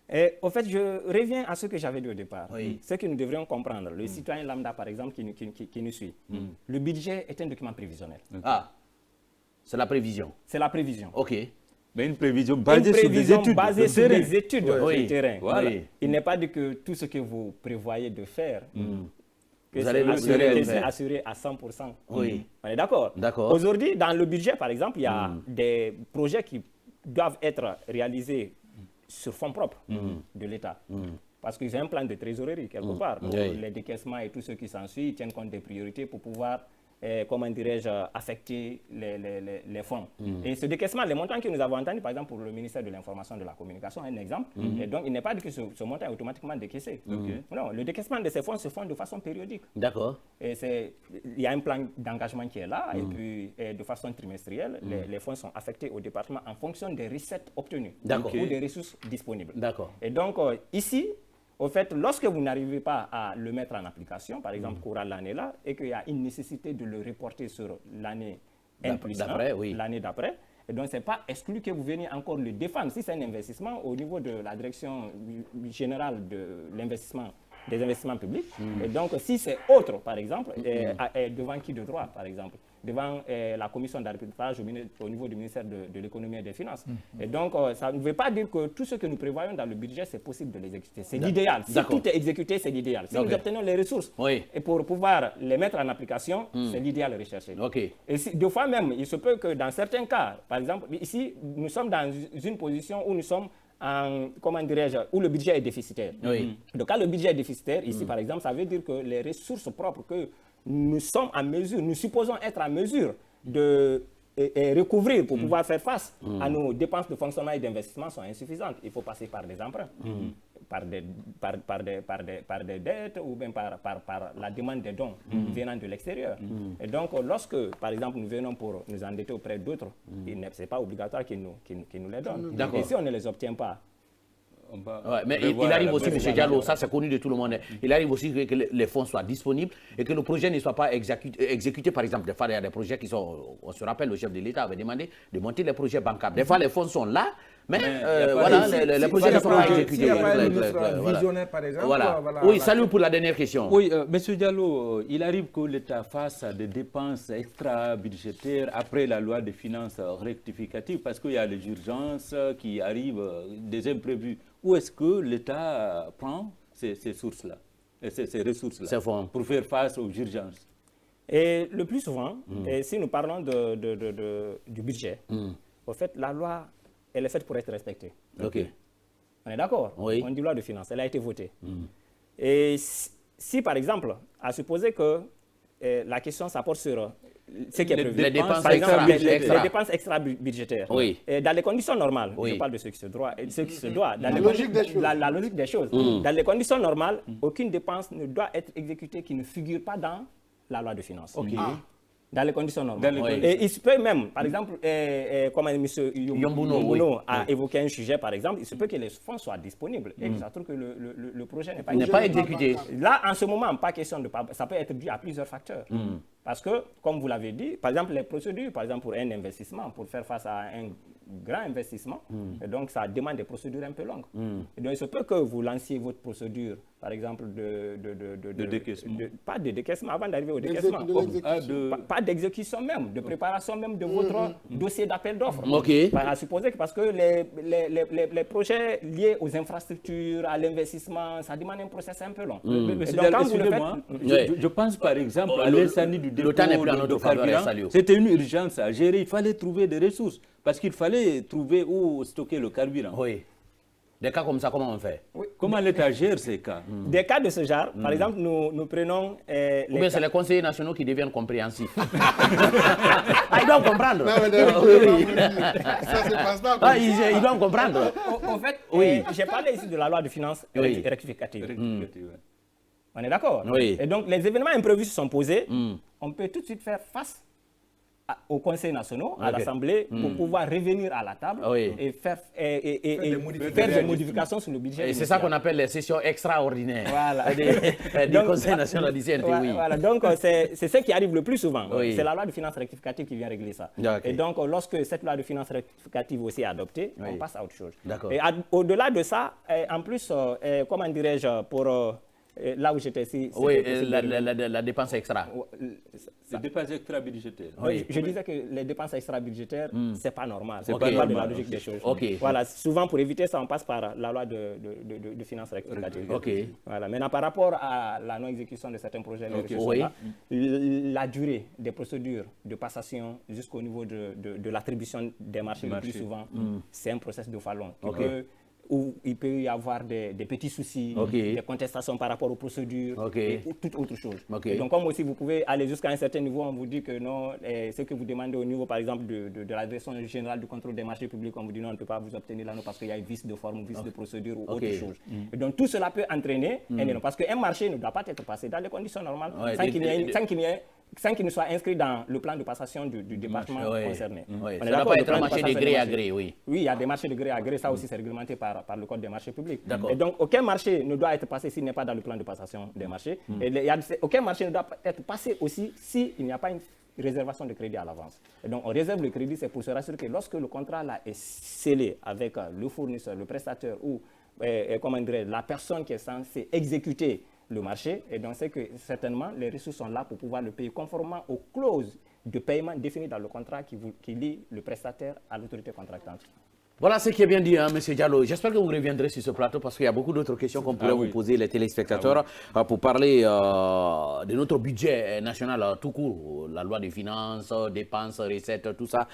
F: Et au fait, je reviens à ce que j'avais dit au départ. Ce que nous devrions comprendre, le citoyen lambda, par exemple, qui nous suit, le budget est un document prévisionnel.
A: Ah, c'est la prévision.
F: C'est la prévision.
A: OK.
C: Mais une prévision basée sur des études.
F: Basée sur des études du terrain.
A: Voilà.
F: Il n'est pas dit que tout ce que vous prévoyez de faire, que
A: vous allez
F: c'est assuré à 100%.
A: Oui.
F: On est d'accord?
A: D'accord.
F: Aujourd'hui, dans le budget, par exemple, il y a des projets qui doivent être réalisés sur fonds propres de l'État. Parce qu'ils ont un plan de trésorerie quelque part. Donc, les décaissements et tout ce qui s'ensuit tiennent compte des priorités pour pouvoir, comment dirais-je, affecter les fonds. Et ce décaissement, les montants que nous avons entendus, par exemple, pour le ministère de l'Information et de la Communication, un exemple, et donc il n'est pas dit que ce montant est automatiquement décaissé. Non, le décaissement de ces fonds se fait de façon périodique.
A: D'accord.
F: Et il y a un plan d'engagement qui est là, et puis de façon trimestrielle, les fonds sont affectés au département en fonction des recettes obtenues ou des ressources disponibles.
A: D'accord.
F: Et donc, ici, au fait, lorsque vous n'arrivez pas à le mettre en application, par exemple, courant l'année là, et qu'il y a une nécessité de le reporter sur l'année l'année d'après, et donc ce n'est pas exclu que vous veniez encore le défendre. Si c'est un investissement au niveau de la direction générale de l'investissement, des investissements publics, et donc si c'est autre, par exemple, devant qui de droit, par exemple, devant la commission d'arbitrage au niveau du ministère de l'économie et des finances. Et donc, ça ne veut pas dire que tout ce que nous prévoyons dans le budget, c'est possible de l'exécuter. C'est l'idéal. Si tout est exécuté, c'est l'idéal. Si nous obtenons les ressources et pour pouvoir les mettre en application, c'est l'idéal recherché. Et deux fois même, il se peut que dans certains cas, par exemple, ici, nous sommes dans une position où nous sommes comment dirais-je, où le budget est déficitaire. Donc, quand le budget est déficitaire, ici, par exemple, ça veut dire que les ressources propres que nous sommes en mesure, nous supposons être en mesure de recouvrir pour pouvoir faire face à nos dépenses de fonctionnement et d'investissement sont insuffisantes. Il faut passer par des emprunts, par des dettes ou bien par la demande des dons venant de l'extérieur. Et donc, lorsque, par exemple, nous venons pour nous endetter auprès d'autres, ce n'est pas obligatoire qu'ils nous les donnent. Et si on ne les obtient pas,
A: mais il arrive aussi, M. Diallo, ça c'est connu de tout le monde, il arrive aussi que les fonds soient disponibles et que le projet ne soit pas exécuté. Par exemple, des fois, il y a des projets qui sont, on se rappelle, le chef de l'État avait demandé de monter les projets bancables. Des fois, les fonds sont là, mais voilà, les projets ne sont pas exécutés.
D: S'il n'y a pas un ministre visionnaire, par exemple.
A: Oui, salut pour la dernière question.
C: Oui, M. Diallo, il arrive que l'État fasse des dépenses extra-budgétaires après la loi de finances rectificative parce qu'il y a les urgences qui arrivent, des imprévus. Où est-ce que l'État prend ces sources-là, ces ressources-là, pour faire face aux urgences?
F: Et le plus souvent, et si nous parlons du budget, au fait, la loi, elle est faite pour être respectée. On est d'accord? On dit loi de finances, elle a été votée. Et si, par exemple, à supposer que la question, ça porte sur ce qui est prévu.
A: Les dépenses
F: les dépenses extra-budgétaires. Et dans les conditions normales, je parle de ce qui se doit, dans
B: la logique des choses.
F: La logique des choses. Dans les conditions normales, aucune dépense ne doit être exécutée qui ne figure pas dans la loi de finances. Dans les conditions normales. Et il se peut même, par exemple, comme M. Yombuno a évoqué un sujet, par exemple, il se peut que les fonds soient disponibles et que ça trouve que le projet n'est pas exécuté. Là, en ce moment, pas question de... Ça peut être dû à plusieurs facteurs. Parce que, comme vous l'avez dit, par exemple, les procédures, par exemple, pour un investissement, pour faire face à un grand investissement, et donc ça demande des procédures un peu longues. Et donc, il se peut que vous lanciez votre procédure, par exemple,
C: de décaissement.
F: Pas de décaissement, avant d'arriver au décaissement. Pas d'exécution même, de préparation même de votre dossier d'appel d'offres. À supposer que parce que les projets liés aux infrastructures, à l'investissement, ça demande un process un peu long.
C: Excusez-moi, je pense par exemple à l'incendie du dépôt de carburant. C'était une urgence à gérer, il fallait trouver des ressources parce qu'il fallait trouver où stocker le carburant.
A: Oui. Des cas comme ça, comment on fait?
C: Comment l'État gère ces cas?
F: Des cas de ce genre, par exemple, nous prenons...
A: Ou bien c'est les conseillers nationaux qui deviennent compréhensifs. Ils doivent comprendre.
B: Non, mais ça se passe pas.
A: Ils doivent comprendre.
F: En fait, j'ai parlé ici de la loi de finances rectificative. On est d'accord?
A: Oui.
F: Et donc, les événements imprévus se sont posés. On peut tout de suite faire face aux conseils nationaux, à l'Assemblée, pour pouvoir revenir à la table et faire des modifications sur le budget.
A: Et c'est ça qu'on appelle les sessions extraordinaires.
F: Voilà.
A: Du Conseil national du CNT,
F: Voilà, donc c'est ce qui arrive le plus souvent. C'est la loi de finances rectificative qui vient régler ça. Et donc, lorsque cette loi de finances rectificative aussi est adoptée, on passe à autre chose. Et au-delà de ça, en plus, comment dirais-je, pour... là où j'étais ici...
A: Oui, la dépense extra.
C: Les dépenses extra-budgétaires.
F: Je disais que les dépenses extra-budgétaires, c'est pas normal. C'est pas de la logique des choses. Voilà, souvent, pour éviter ça, on passe par la loi de finances rectificative. Voilà. Maintenant, par rapport à la non-exécution de certains projets, la durée des procédures de passation jusqu'au niveau de l'attribution des marchés le plus souvent, c'est un processus de fallon. Où il peut y avoir des petits soucis, des contestations par rapport aux procédures et toute autre chose. Et donc, comme aussi vous pouvez aller jusqu'à un certain niveau, on vous dit que non, ce que vous demandez au niveau, par exemple, de la direction générale du contrôle des marchés publics, on vous dit non, on ne peut pas vous obtenir là, non, parce qu'il y a un vice de forme, vice de procédure ou autre chose. Et donc, tout cela peut entraîner un élan, parce qu'un marché ne doit pas être passé dans les conditions normales, sans qu'il ne soit inscrit dans le plan de passation du département concerné.
A: Ça ne doit pas être un marché de gré à gré,
F: Oui, il y a des marchés de gré à gré, ça aussi c'est réglementé par le Code des marchés publics. Et donc, aucun marché ne doit être passé s'il n'est pas dans le plan de passation des marchés. Et aucun marché ne doit être passé aussi s'il n'y a pas une réservation de crédit à l'avance. Et donc, on réserve le crédit, c'est pour se rassurer que lorsque le contrat là est scellé avec le fournisseur, le prestataire ou comment dire, la personne qui est censée exécuter le marché, et donc c'est que certainement les ressources sont là pour pouvoir le payer conformément aux clauses de paiement définies dans le contrat qui lie le prestataire à l'autorité contractante.
A: Voilà ce qui est bien dit, hein, M. Diallo. J'espère que vous reviendrez sur ce plateau parce qu'il y a beaucoup d'autres questions qu'on pourrait vous poser, les téléspectateurs, pour parler de notre budget national tout court, la loi des finances, dépenses, recettes, tout ça.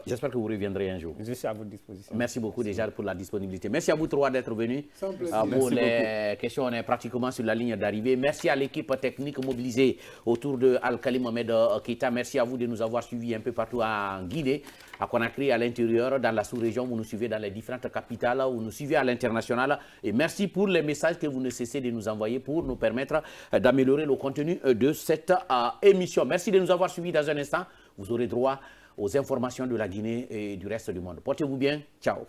A: J'espère que vous reviendrez un jour.
F: Je suis à votre disposition.
A: Merci beaucoup déjà pour la disponibilité. Merci à vous trois d'être venus. Pour les questions, on est pratiquement sur la ligne d'arrivée. Merci à l'équipe technique mobilisée autour de Al-Khali Mohamed Keita. Merci à vous de nous avoir suivis un peu partout en Guinée, à Conakry, à l'intérieur, dans la sous-région. Vous nous suivez dans les différentes capitales, vous nous suivez à l'international. Et merci pour les messages que vous ne cessez de nous envoyer pour nous permettre d'améliorer le contenu de cette émission. Merci de nous avoir suivis. Dans un instant, vous aurez droit aux informations de la Guinée et du reste du monde. Portez-vous bien. Ciao.